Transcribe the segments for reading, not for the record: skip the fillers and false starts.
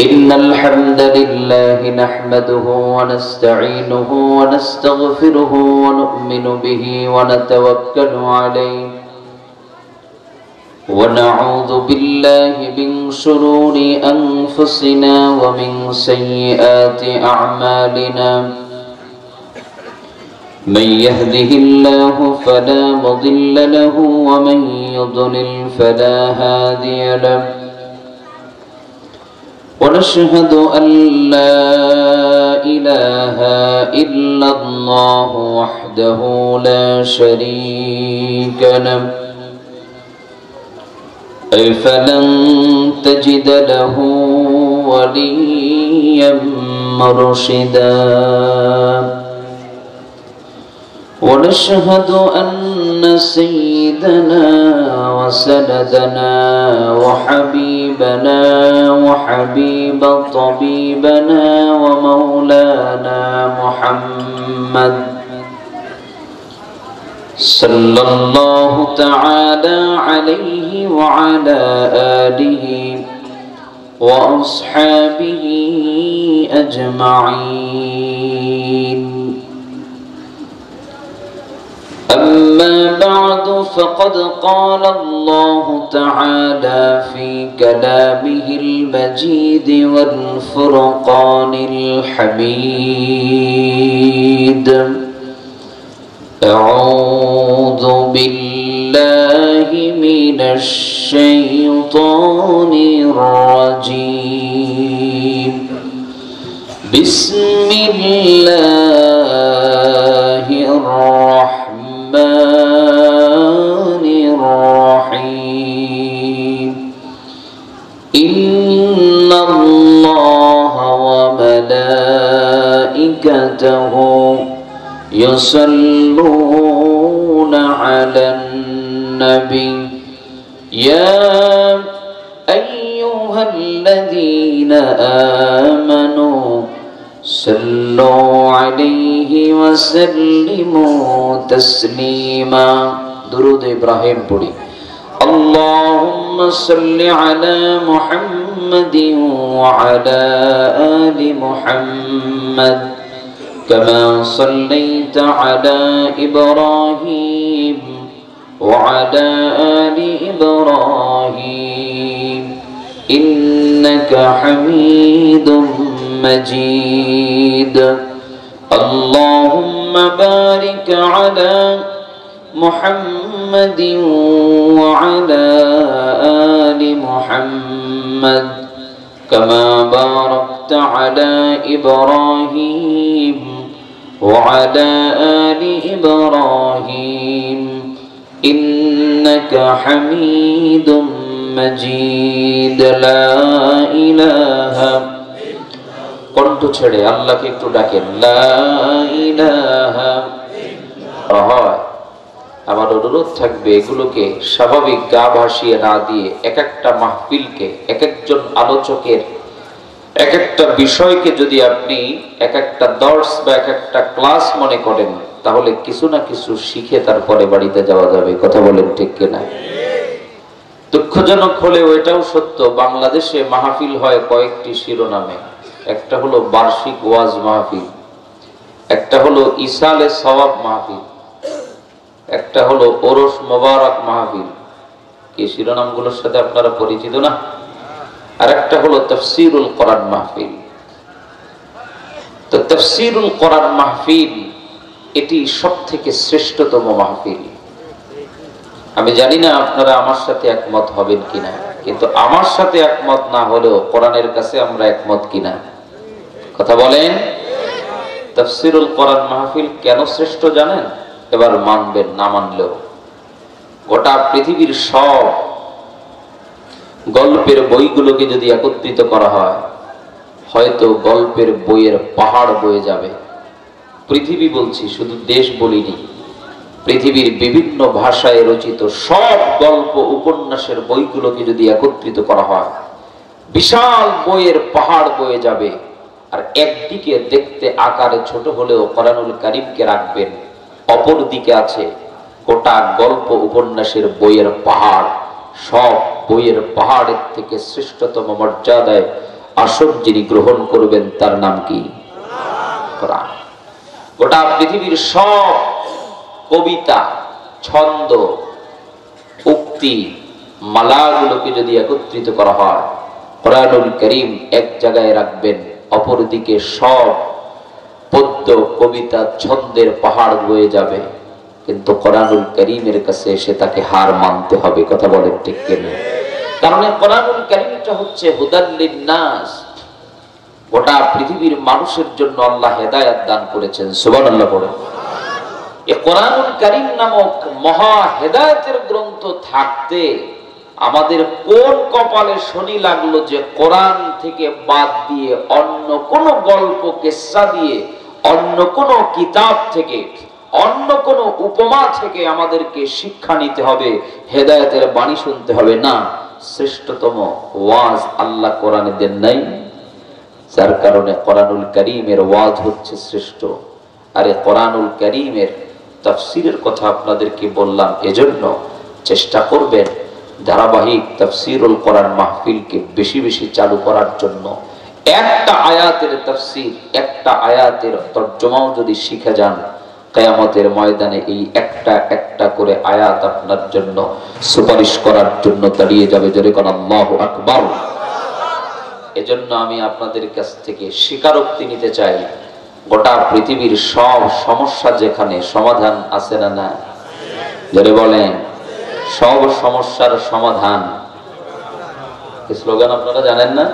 إن الحمد لله نحمده ونستعينه ونستغفره ونؤمن به ونتوكل عليه ونعوذ بالله من شرور أنفسنا ومن سيئات أعمالنا من يهده الله فلا مضل له ومن يضلل فلا هادي له ونشهد أن لا إله إلا الله وحده لا شريك له أي فلن تجد له وليا مرشدا ونشهد أن سيدنا وسندنا وحبيبنا وحبيب طبيبنا ومولانا محمد صلى الله تعالى عليه وعلى آله وأصحابه أجمعين. أما بعد فقد قال الله تعالى في كلامه المجيد والفرقان الحميد أعوذ بالله من الشيطان الرجيم بسم الله الرحمن الرحيم إن الله وملائكته يصلون على النبي يا أيها الذين آمنوا صلوا عليه وسلموا تسليما. درود إبراهيم پڑھی. اللهم صل على محمد وعلى آل محمد كما صليت على إبراهيم وعلى آل إبراهيم إنك حميد مجيد. اللهم بارك على محمد وعلى آل محمد كما باركت على إبراهيم وعلى آل إبراهيم إنك حميد مجيد. لا إله কণ্ঠ ছেড়ে আল্লাহকে একটু ডাকেন লা ইলাহা। হয় আমার অনুরোধ থাকবে এগুলোকে স্বাভাবিক গা ভাসিয়ে না দিয়ে এক একটা মাহফিলকে এক একজন আলোচকের এক একটা বিষয়কে যদি আপনি এক একটা দর্স বা এক একটা ক্লাস মনে করেন তাহলে কিছু না কিছু শিখে তারপরে বাড়িতে যাওয়া যাবে। কথা বলেন ঠিক কিনা? দুঃখজনক হলেও এটাও সত্য, বাংলাদেশে মাহফিল হয় কয়েকটি শিরোনামে। একটা হলো বার্ষিক ওয়াজ মাহফিল, একটা হলো ইসালে সওয়াব মাহফিল, একটা হলো ওরস মোবারক মাহফিল। কি শিরোনামগুলোর সাথে আপনারা পরিচিত না? আর একটা হলো তাফসীরুল কোরআন মাহফিল। তো তাফসীরুল কোরআন মাহফিল এটি সবথেকে শ্রেষ্ঠতম মাহফিল। আমি জানি না আপনারা আমার সাথে একমত হবেন কিনা, কিন্তু আমার সাথে একমত না হলেও কোরআনের কাছে আমরা একমত কিনা? কথা বলেন। তাফসীরুল কোরআন মাহফিল কেন শ্রেষ্ঠ জানেন? এবার মানবেন না মানলেও। গোটা পৃথিবীর সব গল্পের বইগুলোকে যদি একত্রিত করা হয় হয়তো গল্পের বইয়ের পাহাড় বয়ে যাবে। পৃথিবী বলছি, শুধু দেশ বলিনি, পৃথিবীর বিভিন্ন ভাষায় রচিত সব গল্প উপন্যাসের বইগুলোকে যদি একত্রিত করা হয় বিশাল বইয়ের পাহাড় বয়ে যাবে। আর একদিকে দেখতে আকারে ছোট হলেও কোরআনুল কারীমকে রাখবেন, অপর দিকে আছে গোটা গল্প উপন্যাসের বইয়ের পাহাড়। সব বইয়ের পাহাড়ের থেকে শ্রেষ্ঠতম মর্যাদায় আসন যিনি গ্রহণ করবেন তার নাম কি? কোরআন। গোটা পৃথিবীর সব কবিতা, ছন্দ, উক্তি, মালাগুলোকে যদি একত্রিত করা হয়, কোরআনুল কারীম এক জায়গায় রাখবেন, অপরদিকে সব পদ্য, কবিতা, ছন্দের পাহাড় বয়ে যাবে, কিন্তু কোরআনুল কারীমের কাছে এসে তাকে হার মানতে হবে। কথা বলেন ঠিক কিনা? কারণ কোরআনুল কারীমটা হচ্ছে হুদাল লিন্নাস, গোটা পৃথিবীর মানুষের জন্য আল্লাহ হেদায়েত দান করেছেন। সুবহানাল্লাহ পড়ে। এই কোরআনুল কারীম নামক মহা হেদায়েতের গ্রন্থ থাকতে আমাদের কোন কপালে শনি লাগলো যে কোরআন থেকে বাদ দিয়ে অন্য কোন গল্প, কিসসা দিয়ে, অন্য কোন কিতাব থেকে, অন্য কোন উপমা থেকে আমাদেরকে শিক্ষা নিতে হবে, হেদায়েতের বাণী শুনতে হবে? না, শ্রেষ্ঠতম ওয়াজ আল্লাহ কোরআনে দেন নাই, যার কারণে কোরআনুল কারীমের ওয়াজ হচ্ছে শ্রেষ্ঠ। আরে কোরআনুল কারীমের তাফসীরের কথা আপনাদেরকে বললাম, এজন্য চেষ্টা করবেন ধারাবাহিক তাফসীরুল কোরআন মাহফিলকে বেশি বেশি চালু করার জন্য। একটা আয়াতের তাফসীর, একটা আয়াতের তরজমাও যদি শিখে যান, কিয়ামতের ময়দানে এই একটা একটা করে আয়াত আপনার জন্য সুপারিশ করার জন্য দাঁড়িয়ে যাবে। জোরে কোন আল্লাহু আকবার। এজন্য আমি আপনাদের কাছ থেকে স্বীকারোক্তি নিতে চাই, গোটা পৃথিবীর সব সমস্যা যেখানে সমাধান আছে না না? যারা বলেন সব সমস্যার সমাধান, এই স্লোগান আপনারা জানেন না?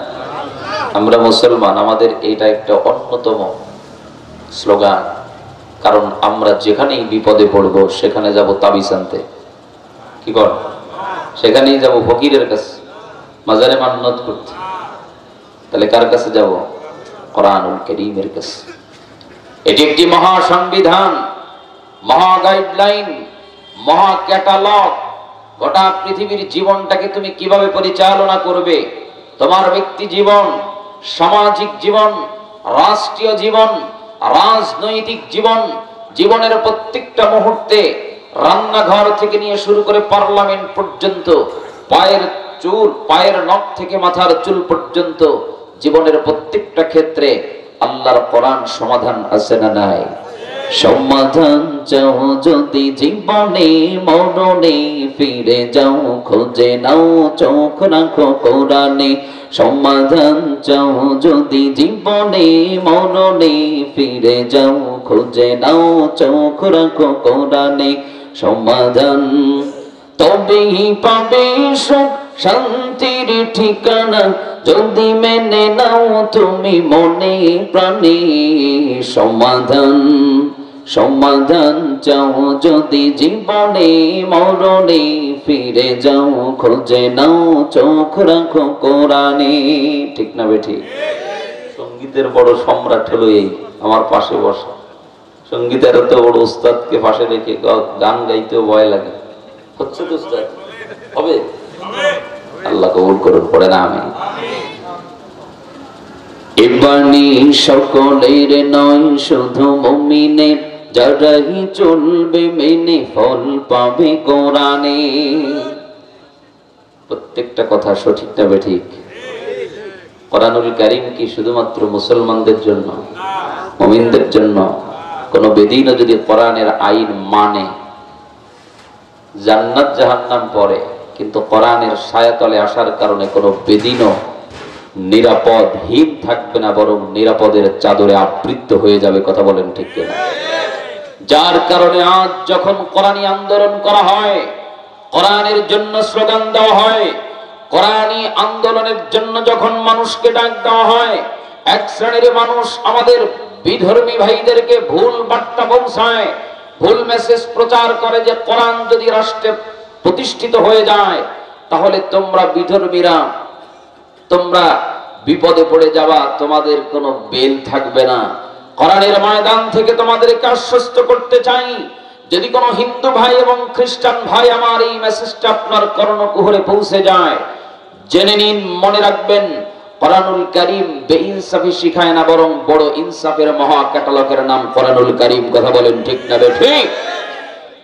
আমরা মুসলমান, আমাদের এইটা একটা অন্যতম স্লোগান। কারণ আমরা যেখানেই বিপদে পড়বো সেখানে যাব তাবিজ আনতে, কি বল, সেখানেই যাব ফকিরের কাছে, মাজারে মান্নত করতে। তাহলে কার কাছে যাব? কোরআনুল কারীমের কাছে। এটি একটি মহা সংবিধান, মহা গাইডলাইন, মহা ক্যাটালগ। গোটা পৃথিবীর জীবনটাকে তুমি কিভাবে পরিচালনা করবে, তোমার ব্যক্তি জীবন, সামাজিক জীবন, রাষ্ট্রীয় জীবন, রাজনৈতিক জীবন, জীবনের প্রত্যেকটা মুহূর্তে, রান্নাঘর থেকে নিয়ে শুরু করে পার্লামেন্ট পর্যন্ত, পায়ের চুল, পায়ের নখ থেকে মাথার চুল পর্যন্ত, জীবনের প্রত্যেকটা ক্ষেত্রে আল্লাহর কোরআন সমাধান আছে না নাই? সমাধান চাও যদি জীবনে মরণে, ফিরে যাও খুঁজে নাও চোখ রাখো কোরআনে। সমাধান চাও যদি জীবনে মরণে, ফিরে যাও খুঁজে নাও চোখ রাখো কোরআনে। সমাধান তবেই পাবে সুখ শান্তির ঠিকানা, যদি মেনে নাও তুমি মনে প্রাণে। সমাধান, সমাধান চাও যদি জীবনে মরণে, ফিরে যাও খুঁজে নাও চোখ রাখো কোরআনে। ঠিক না বেঠিক? সঙ্গীতের বড় সম্রাট হলো এই আমার পাশে বসা। সঙ্গীতের এত বড় উস্তাদকে পাশে রেখে গান গাইতেও ভয় লাগে। হচ্ছে তো উস্তাদ? হবে? আল্লাহ কবুল করুন, পড়ে না আমি। এ বাণী সকলের নয়, শুধু মুমিনের, যারাই চলবে মেনে ফল পাবে কোরআনে। প্রত্যেকটা কথা সঠিক না বেঠিক? কোরআনুল কারীম কি শুধুমাত্র মুসলমানদের জন্য, মুমিনদের জন্য? কোন বেদিনও যদি কোরআনের আইন মানে, জান্নাত জাহান্নাম পড়ে, কিন্তু কোরআনের ছায়াতলে আসার কারণে কোনো বেদিনও নিরাপদহীন থাকবে না, বরং নিরাপদের চাদরে আবৃত হয়ে যাবে। কথা বলেন ঠিক কিনা? যার কারণে আজ যখন কোরআনী আন্দোলন করা হয়, কোরআনের জন্য স্লোগান দেওয়া হয়, কোরআনী আন্দোলনের জন্য যখন মানুষকে ডাক দেওয়া হয়, এক শ্রেণীর মানুষ আমাদের বিধর্মী ভাইদেরকে ভুল বার্তা পৌঁছায়, ভুল মেসেজ প্রচার করে যে কোরআন যদি রাষ্ট্রে প্রতিষ্ঠিত হয়ে যায় তাহলে তোমরা বিধর্মীরা, তোমরা বিপদে পড়ে যাবা, তোমাদের কোনো বেল থাকবে না। কোরআনের ময়দান থেকে তোমাদেরকে আশ্বস্ত করতে চাই, যদি কোনো হিন্দু ভাই এবং খ্রিস্টান ভাই আমার এই মেসেজটা আপনার কর্ণকুহরে পৌঁছে যায়, জেনে নিন, মনে রাখবেন, কোরআনুল কারীম বেইনসাফি শিখায় না, বরং বড় ইনসাফের মহা ক্যাটালগের নাম কোরআনুল কারীম। কথা বলেন ঠিক না ঠিক?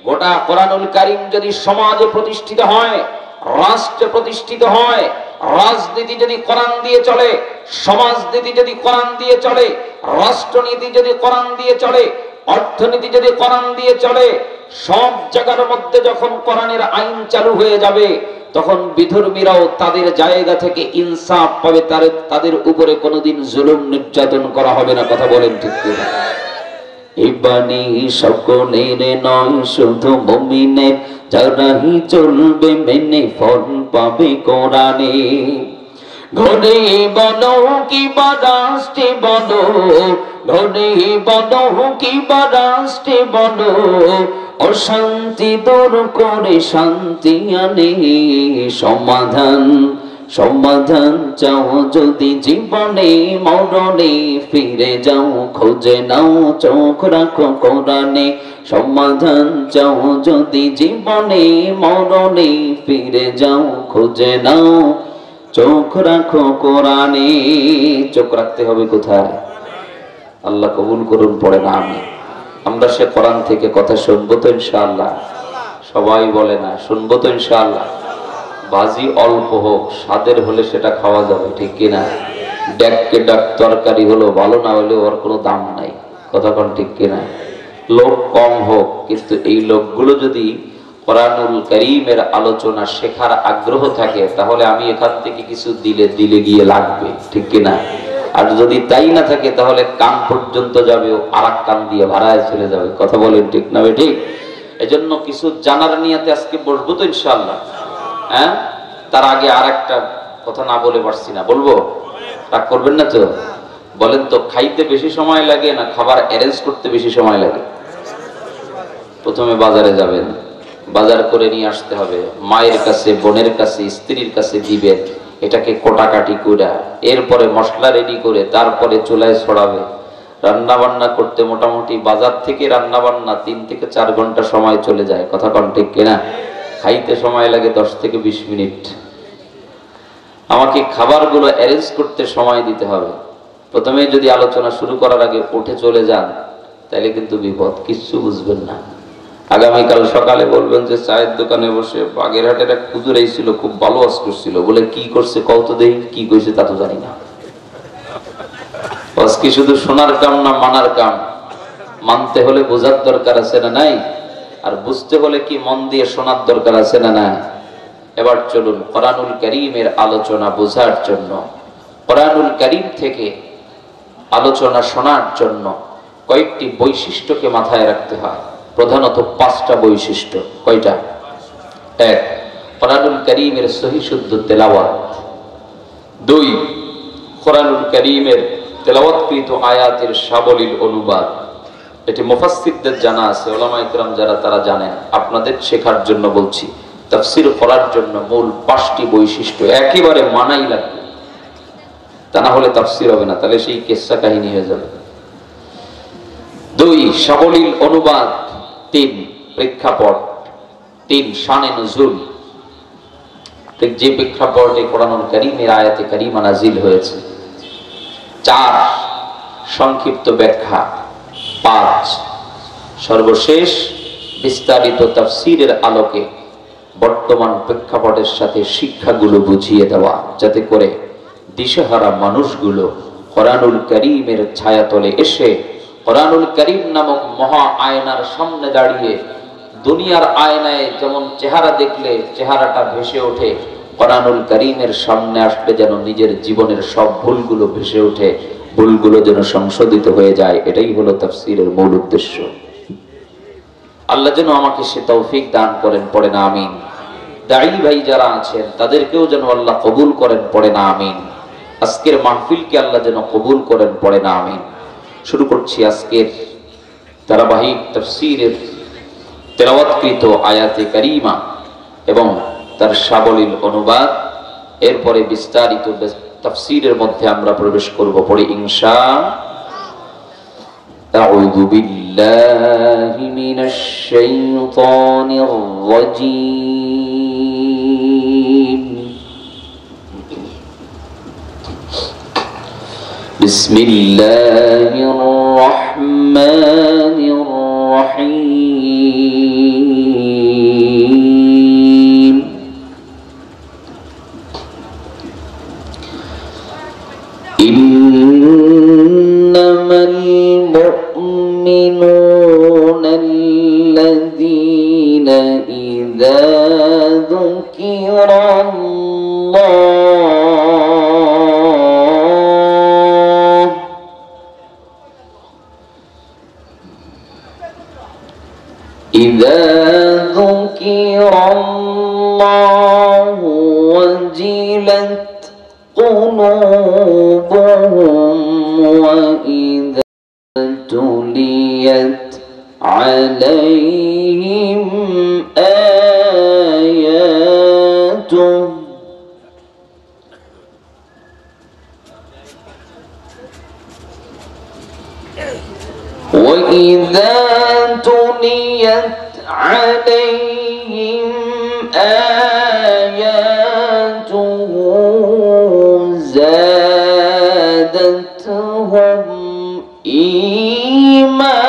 গোটা কোরআনুল কারীম যদি সমাজে প্রতিষ্ঠিত হয়, রাষ্ট্রে প্রতিষ্ঠিত হয়, রাজনীতি যদি কোরআন দিয়ে চলে, সমাজনীতি যদি কোরআন দিয়ে চলে, রাষ্ট্রনীতি যদি কোরআন দিয়ে চলে, অর্থনীতি যদি কোরআন দিয়ে চলে, সব জায়গার মধ্যে যখন কোরআনের আইন চালু হয়ে যাবে, তখন বিধর্মীরাও তাদের জায়গা থেকে ইনসাফ পাবে, তাদের উপরে কোনোদিন জুলুম নির্যাতন করা হবে না। কথা বলেন ঠিক কিনা? এই বাণী সকলের নয়, শুধু মুমিনের, যারাই চলবে মেনে ফল পাবে কোরআনে। ঘরে বলো কিবা রাষ্ট্রে বলো, ঘরে বলো কিবা রাষ্ট্রে বলো, অশান্তি দূর করে শান্তি আনে। সমাধান সমাধান চাও যদি জীবনে মরণে, ফিরে যাও খোঁজে নাও চোখ রাখো কোরআনে। সমাধান চাও যদি জীবনে মরণে, ফিরে যাও খোঁজে নাও চোখ রাখো কোরআনে। চোখ রাখতে হবে কোথায়? আল্লাহ কবুল করুন, পড়ে না আমি। আমরা সে কোরআন থেকে কথা শুনবো তো ইনশাআল্লাহ? সবাই বলে না শুনবো তো ইনশাআল্লাহ? ভাজি অল্প হোক, স্বাদের হলে সেটা খাওয়া যাবে, ঠিক কিনা? ডাককে ডাক তরকারি হলো, ভালো না হলে ওর কোনো দাম নাই। কথা কোন ঠিক কিনা? লোক কম হোক, কিন্তু এই লোকগুলো যদি কোরআনুল কারীমের আলোচনা শেখার আগ্রহ থাকে, তাহলে আমি এখান থেকে কিছু দিলে দিলে গিয়ে লাগবে, ঠিক কিনা? আর যদি তাই না থাকে, তাহলে কান পর্যন্ত যাবে, আর এক কান দিয়ে ভাড়ায় চলে যাবে। কথা বলেন ঠিক না ঠিক? এজন্য কিছু জানার নিয়তে আজকে বসবো তো ইনশাআল্লাহ। হ্যাঁ, তার আগে আর একটা কথা না বলে পারছি না, বলবো? রাগ করবেন না তো? বলেন তো, খাইতে বেশি সময় লাগে না খাবার অ্যারেঞ্জ করতে বেশি সময় লাগে? প্রথমে বাজারে যাবেন, বাজার করে নিয়ে আসতে হবে, মায়ের কাছে, বোনের কাছে, স্ত্রীর কাছে দিবেন, এটাকে কোটাকাটি করে, এরপরে মশলা রেডি করে তারপরে চুলায় ছড়াবে। রান্না বান্না করতে মোটামুটি বাজার থেকে রান্না বান্না 3 থেকে 4 ঘন্টা সময় চলে যায়। কথা কোন ঠিক কিনা? খাইতে সময় লাগে 10 থেকে 20 মিনিট। আমাকে খাবারগুলো অ্যারেঞ্জ করতে সময় দিতে হবে। প্রথমে যদি আলোচনা শুরু করার আগে উঠে চলে যান, তাহলে কিন্তু বিপদ, কিচ্ছু বুঝবেন না। আগামীকাল সকালে বলবেন যে চায়ের দোকানে বসে বাগেরহাটের এক হুজুর ছিল, খুব ভালো ওয়াজ করছিল, বলে কি করছে কত দেই, কি কইছে তা তো জানি না। ওয়াজ কি শুধু শোনার কাম না মানার কাম? মানতে হলে বোঝার দরকার আছে না নাই? আর বুঝতে হলে কি মন দিয়ে শোনার দরকার আছে না নাই? এবার চলুন কোরআনুল কারীমের আলোচনা বোঝার জন্য, কোরআনুল কারীম থেকে আলোচনা শোনার জন্য কয়েকটি বৈশিষ্ট্যকে মাথায় রাখতে হয়। প্রধানত 5টা বৈশিষ্ট্য। কয়টা? 1, কোরআনুল কারীমের সহি শুদ্ধ তেলাওয়াত। 2, কোরআনুল কারীমের তেলাওয়াতকৃত আয়াতের সাবলীল অনুবাদ। এটি মুফাসসিরদের জানা আছে, উলামায়ে কেরাম যারা তারা জানেন, আপনাদের শেখার জন্য বলছি। তাফসীর করার জন্য মূল 5টি বৈশিষ্ট্য একেবারে মানাই লাগবে, তা না হলে তাফসীর হবে না, তাহলে সেই কিসসা কাহিনী হয়ে যাবে। 2, সাবলীল অনুবাদ। 3, প্রেক্ষাপট। 3, শানে নুজুল, ঠিক যে প্রেক্ষাপটে কোরআনুল কারীমের আয়াতে কারীমা নাজিল হয়েছে। 4, সংক্ষিপ্ত ব্যাখ্যা। 5, সর্বশেষ বিস্তারিত তাফসীরের আলোকে বর্তমান প্রেক্ষাপটের সাথে শিক্ষাগুলো বুঝিয়ে দেওয়া, যাতে করে দিশেহারা মানুষগুলো কোরআনুল কারীমের ছায়াতলে এসে কোরআনুল কারীম নামক মহা আয়নার সামনে দাঁড়িয়ে দুনিয়ার আয়নায় যেমন চেহারা দেখলে চেহারাটা ভেসে ওঠে, কোরআনুল কারীমের সামনে আসলে যেন নিজের জীবনের সব ভুলগুলো ভেসে ওঠে, ভুলগুলো যেন সংশোধিত হয়ে যায়। এটাই হলো তাফসীরের মূল উদ্দেশ্য। আল্লাহ যেন আমাকে সে তৌফিক দান করেন, পড়ে না আমিন। দাঈ ভাই যারা আছেন তাদেরকেও যেন আল্লাহ কবুল করেন, পড়ে না আমিন। আজকের মাহফিলকে আল্লাহ যেন কবুল করেন, পড়ে না আমিন। শুরু করছি আজকের ধারাবাহিক তাফসীরের তেলাওয়াতকৃত আয়াতে কারীমা এবং তার সাবলীল অনুবাদ। এরপরে বিস্তারিত তাফসীরের মধ্যে আমরা প্রবেশ করব, পড়ে ইনশাআল্লাহ। আউযু বিল্লাহি মিনাশ শাইতানির রাজীম। বিসমিল্লাহির রাহমানির রাহিম। ইন্নামাল মুমিনুনা আল্লাযীনা ইযা যুকিরাল্লাহ وجلت قلوبهم وإذا تليت عليهم آياته وإذا تليت عليهم آياته زادتهم إيمانا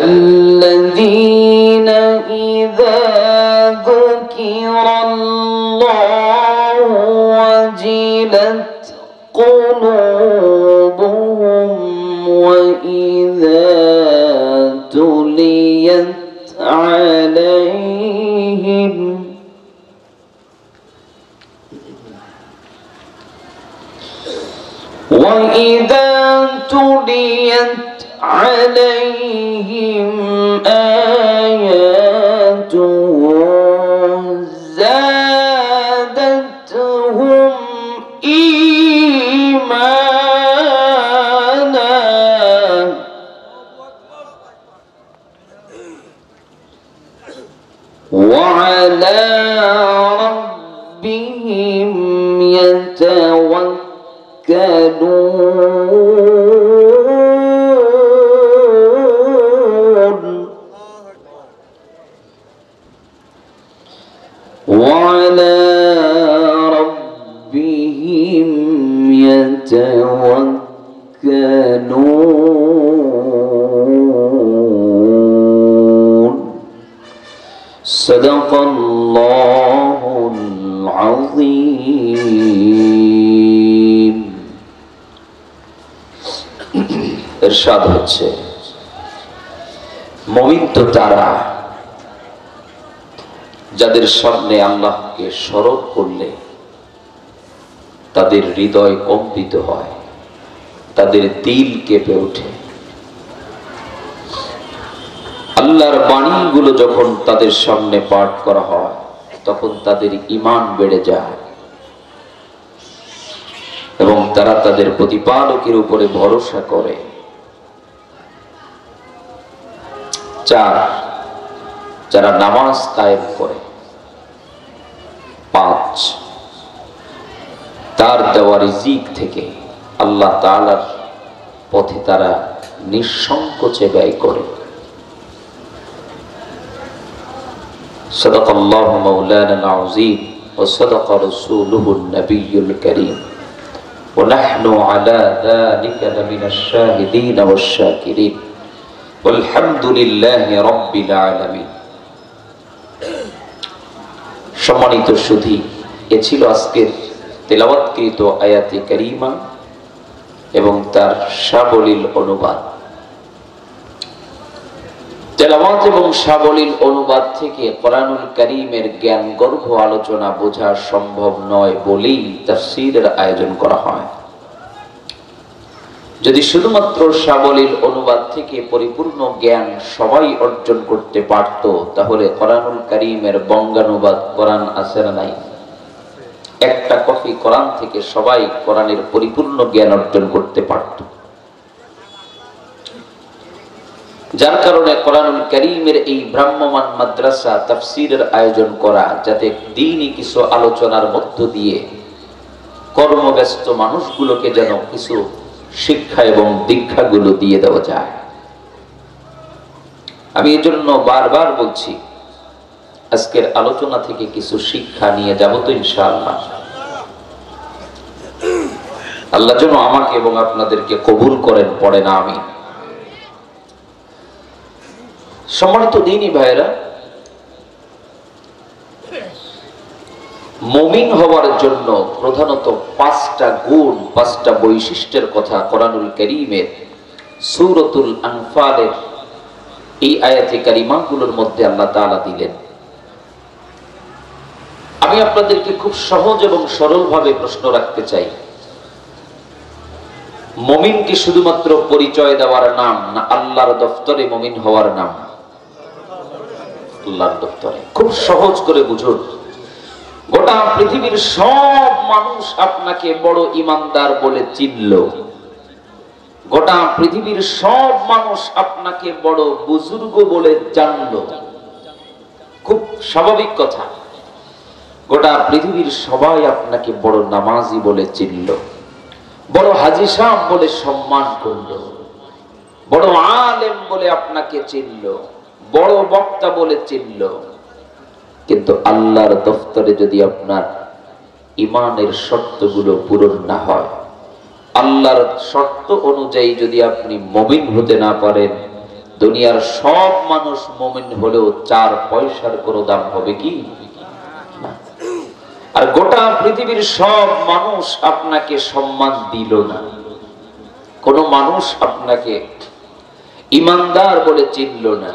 الذين إذا ذكر الله وجلت قلوبهم وإذا تليت عليهم آياته زادتهم إيمانا وعلى ربهم يتوكلون وعلى ربهم يتوكلون صدق الله العظيم ইরশাদ হচ্ছে মুমিন তো তারা যাদের সামনে আল্লাহকে স্মরণ করলে তাদের হৃদয় কম্পিত হয়, তাদের দিল কেঁপে ওঠে। আল্লাহর বাণীগুলো যখন তাদের সামনে পাঠ করা হয় তখন তাদের ঈমান বেড়ে যায় এবং তারা তাদের প্রতিপালকের উপরে ভরসা করে। 4 যারা নামাজ কায়েম করে। 5 তার দেওয়া রিজিক থেকে আল্লাহ তাআলার পথে তারা নিঃসংকোচে ব্যয় করে। সাদাকাল্লাহু মাওলানা আল-আযীম ওয়া সাদাকা রাসূলুহুন নাবিয়্যুল কারীম ওয়া নাহনু আলা যালিকা লামিনাশ শাহিদিন ওয়াশ শাকিরিন আলহামদুলিল্লাহি রাব্বিল আলামিন। সম্মানিত সুধী, এ ছিল আজকের তেলাওয়াতকৃত আয়াতে কারিমা এবং তার সাবলীল অনুবাদ। তেলাওয়াত এবং সাবলীল অনুবাদ থেকে কোরআনুল কারীমের জ্ঞান গর্ভ আলোচনা বোঝা সম্ভব নয় বলেই তাফসীরের আয়োজন করা হয়। যদি শুধুমাত্র সাবলীল অনুবাদ থেকে পরিপূর্ণ জ্ঞান সবাই অর্জন করতে পারত তাহলে কোরআনুল কারীমের বঙ্গানুবাদ কোরআন আছে না নাই? একটা কপি কোরআন থেকে সবাই কোরআনের পরিপূর্ণ জ্ঞান অর্জন করতে পারত। যার কারণে কোরআনুল কারীমের এই ভ্রাম্যমান মাদ্রাসা তাফসীরের আয়োজন করা, যাতে দ্বীনি কিছু আলোচনার মধ্য দিয়ে কর্মব্যস্ত মানুষগুলোকে যেন কিছু শিক্ষা এবং দীক্ষাগুলো দিয়ে দেওয়া যায়। আমি এজন্য বারবার বলছি, আজকের আলোচনা থেকে কিছু শিক্ষা নিয়ে যাব তো ইনশাআল্লাহ। আল্লাহ যেন আমাকে এবং আপনাদেরকে কবুল করেন, পড়েন আমিন। সম্মানিত দ্বীনী ভাইরা, মুমিন হওয়ার জন্য প্রধানত 5টা গুণ, 5টা বৈশিষ্ট্যের কথা কোরআনুল কারীমের সূরাতুল আনফালের এই আয়াতে কারিমাগুলোর মধ্যে আল্লাহ তাআলা দিলেন। আমি আপনাদেরকে খুব সহজ এবং সরলভাবে প্রশ্ন রাখতে চাই, মুমিন কি শুধুমাত্র পরিচয় দেওয়ার নাম, না আল্লাহর দফতরে মুমিন হওয়ার নাম? আল্লাহর দফতরে। খুব সহজ করে বুঝুন, গোটা পৃথিবীর সব মানুষ আপনাকে বড় ইমানদার বলে চিনল, গোটা পৃথিবীর সব মানুষ আপনাকে বড় বুজুর্গ বলে জানলো, খুব স্বাভাবিক কথা। গোটা পৃথিবীর সবাই আপনাকে বড় নামাজি বলে চিনল, বড় হাজী সাহেব বলে সম্মান করল, বড় আলেম বলে আপনাকে চিনল, বড় বক্তা বলে চিনল। কিন্তু আল্লাহর দফতরে যদি আপনার ইমানের শর্তগুলো পূরণ না হয়, আল্লাহর শর্ত অনুযায়ী যদি আপনি মুমিন হতে না পারেন, দুনিয়ার সব মানুষ মুমিন হলেও 4 পয়সার কোনো দাম হবে কি? আর গোটা পৃথিবীর সব মানুষ আপনাকে সম্মান দিল না, কোন মানুষ আপনাকে ইমানদার বলে চিনল না।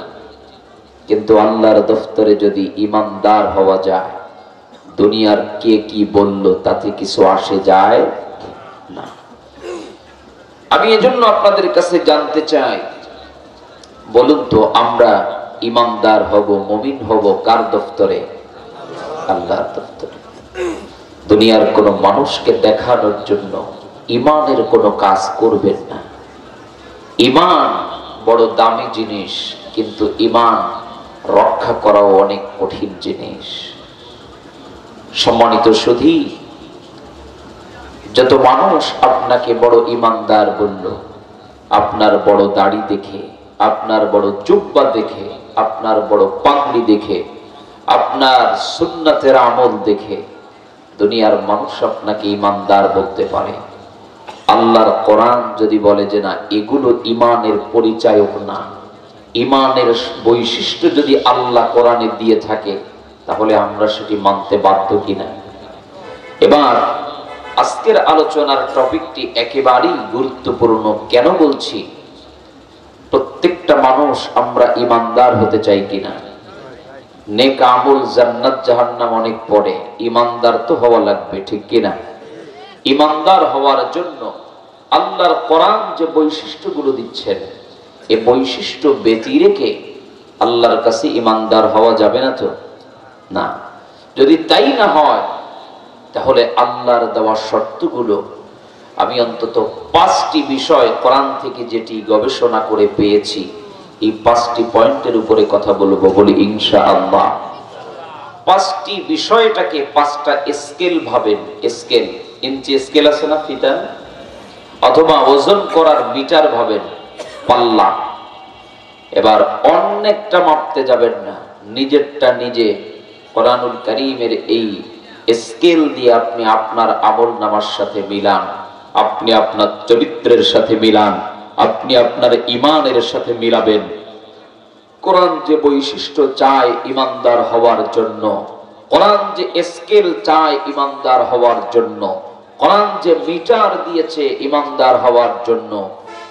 কিন্তু আল্লাহর দফতরে যদি ইমানদার হওয়া যায়, দুনিয়ার কে কি বলল তাতে কিছু আসে যায় না। আমি এজন্য আপনাদের কাছে জানতে চাই, বলুন তো আমরা ইমানদার হব, মুমিন হব কার দফতরে? আল্লাহর দফতরে। দুনিয়ার কোন মানুষকে দেখানোর জন্য ইমানের কোনো কাজ করবেন না। ইমান বড় দামি জিনিস, কিন্তু ইমান রক্ষা করাও অনেক কঠিন জিনিস। সম্মানিত সুধী, যত মানুষ আপনাকে বড় ইমানদার বলল, আপনার বড় দাড়ি দেখে, আপনার বড় জুব্বা দেখে, আপনার বড় পাগড়ি দেখে, আপনার সুন্নাতের আমল দেখে দুনিয়ার মানুষ আপনাকে ইমানদার বলতে পারে। আল্লাহর কোরআন যদি বলে যে না, এগুলো ইমানের পরিচায়ক না, ইমানের বৈশিষ্ট্য যদি আল্লাহ কোরআনে দিয়ে থাকে, তাহলে আমরা সেটি মানতে বাধ্য কিনা? এবার আজকের আলোচনার টপিকটি একেবারেই গুরুত্বপূর্ণ। কেন বলছি? প্রত্যেকটা মানুষ আমরা ইমানদার হতে চাই কিনা? নেক আমল জান্নাত জাহান্নাম অনেক পরে, ইমানদার তো হওয়া লাগবে, ঠিক কিনা? ইমানদার হওয়ার জন্য আল্লাহর কোরআন যে বৈশিষ্ট্যগুলো দিচ্ছেন, এই বৈশিষ্ট্য ব্যতি রেখে আল্লাহর কাছে ইমানদার হওয়া যাবে না তো? না। যদি তাই না হয়, তাহলে আল্লাহর দেওয়া শর্তগুলো আমি অন্তত 5টি বিষয় কোরআন থেকে যেটি গবেষণা করে পেয়েছি, এই 5টি পয়েন্টের উপরে কথা বলবো, বলি ইনশাআল্লাহ। 5টি বিষয়টাকে 5টা স্কেল ভাবেন। স্কেল, ইঞ্চি স্কেল আছে না, ফিতা, অথবা ওজন করার মিটার ভাবেন, পাল্লা। এবার অন্যেরটা মাপতে যাবেন না, নিজেরটা নিজে কোরআনুল কারীমের এই স্কেল দিয়ে আপনি আপনার আমলনামার সাথে মিলান, আপনি আপনার চরিত্রের সাথে মিলান, আপনি আপনার ইমানের সাথে মিলাবেন। কোরআন যে বৈশিষ্ট্য চায় ইমানদার হওয়ার জন্য, কোরআন যে স্কেল চায় ইমানদার হওয়ার জন্য, কোরআন যে মিটার দিয়েছে ইমানদার হওয়ার জন্য,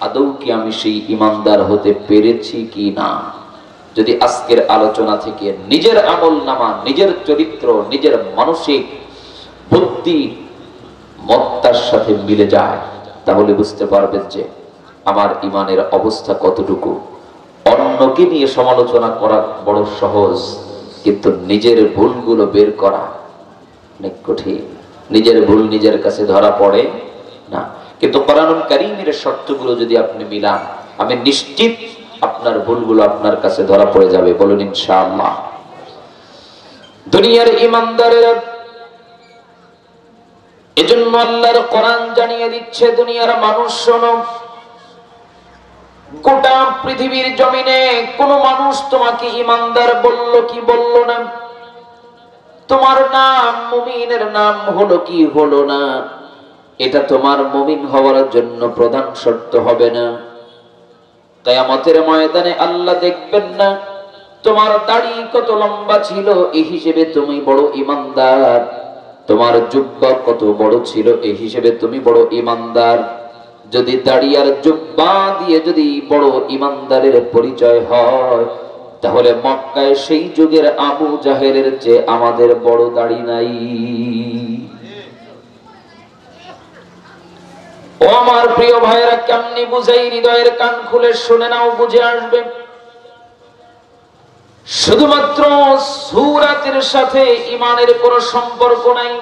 আদৌ কি আমি সেই ইমানদার হতে পেরেছি কি না? যদি আজকের আলোচনা থেকে নিজের আমলনামা, নিজের চরিত্র, নিজের মানসিক বুদ্ধি মত্তার সাথে মিলে যায়, তাহলে বুঝতে পারবেন যে আমার ইমানের অবস্থা কতটুকু। অন্যকে নিয়ে সমালোচনা করা বড় সহজ, কিন্তু নিজের ভুলগুলো বের করা অনেক কঠিন। নিজের ভুল নিজের কাছে ধরা পড়ে না, কিন্তু কোরআনুল কারীমের শর্তগুলো যদি আপনি মিলান, আমি নিশ্চিত আপনার ভুলগুলো আপনার কাছে ধরা পড়ে যাবে। বলুন ইনশাআল্লাহ। দুনিয়ার ইমানদারেরা, এজন্য আল্লাহর কোরআন জানিয়ে দিচ্ছে, দুনিয়ার মানুষ শোনো, গোটা পৃথিবীর জমিনে কোন মানুষ তোমাকে ইমানদার বলল কি বলল না, তোমার নাম মুমিনের নাম হলো কি হলো না, এটা তোমার মুমিন হওয়ার জন্য প্রধান শর্ত হবে না। কিয়ামতের ময়দানে আল্লাহ দেখবেন না তোমার দাড়ি কত লম্বা ছিল এই হিসেবে তুমি বড় ঈমানদার, তোমার জুব্বা কত বড় ছিল এই হিসেবে তুমি বড় ঈমানদার। যদি দাড়ি আর জুব্বা দিয়ে যদি বড় ঈমানদারের পরিচয় হয়, তাহলে মক্কায় সেই যুগের আবু জাহেলের চেয়ে আমাদের বড় দাড়ি নাই। ও আমার প্রিয় ভাইরা, কেমনি বুঝাই? হৃদয়ের কান খুলে শুনে নাও, বুঝে আসবে। শুধুমাত্র সূরাতের সাথে ঈমানের কোনো সম্পর্ক নাই,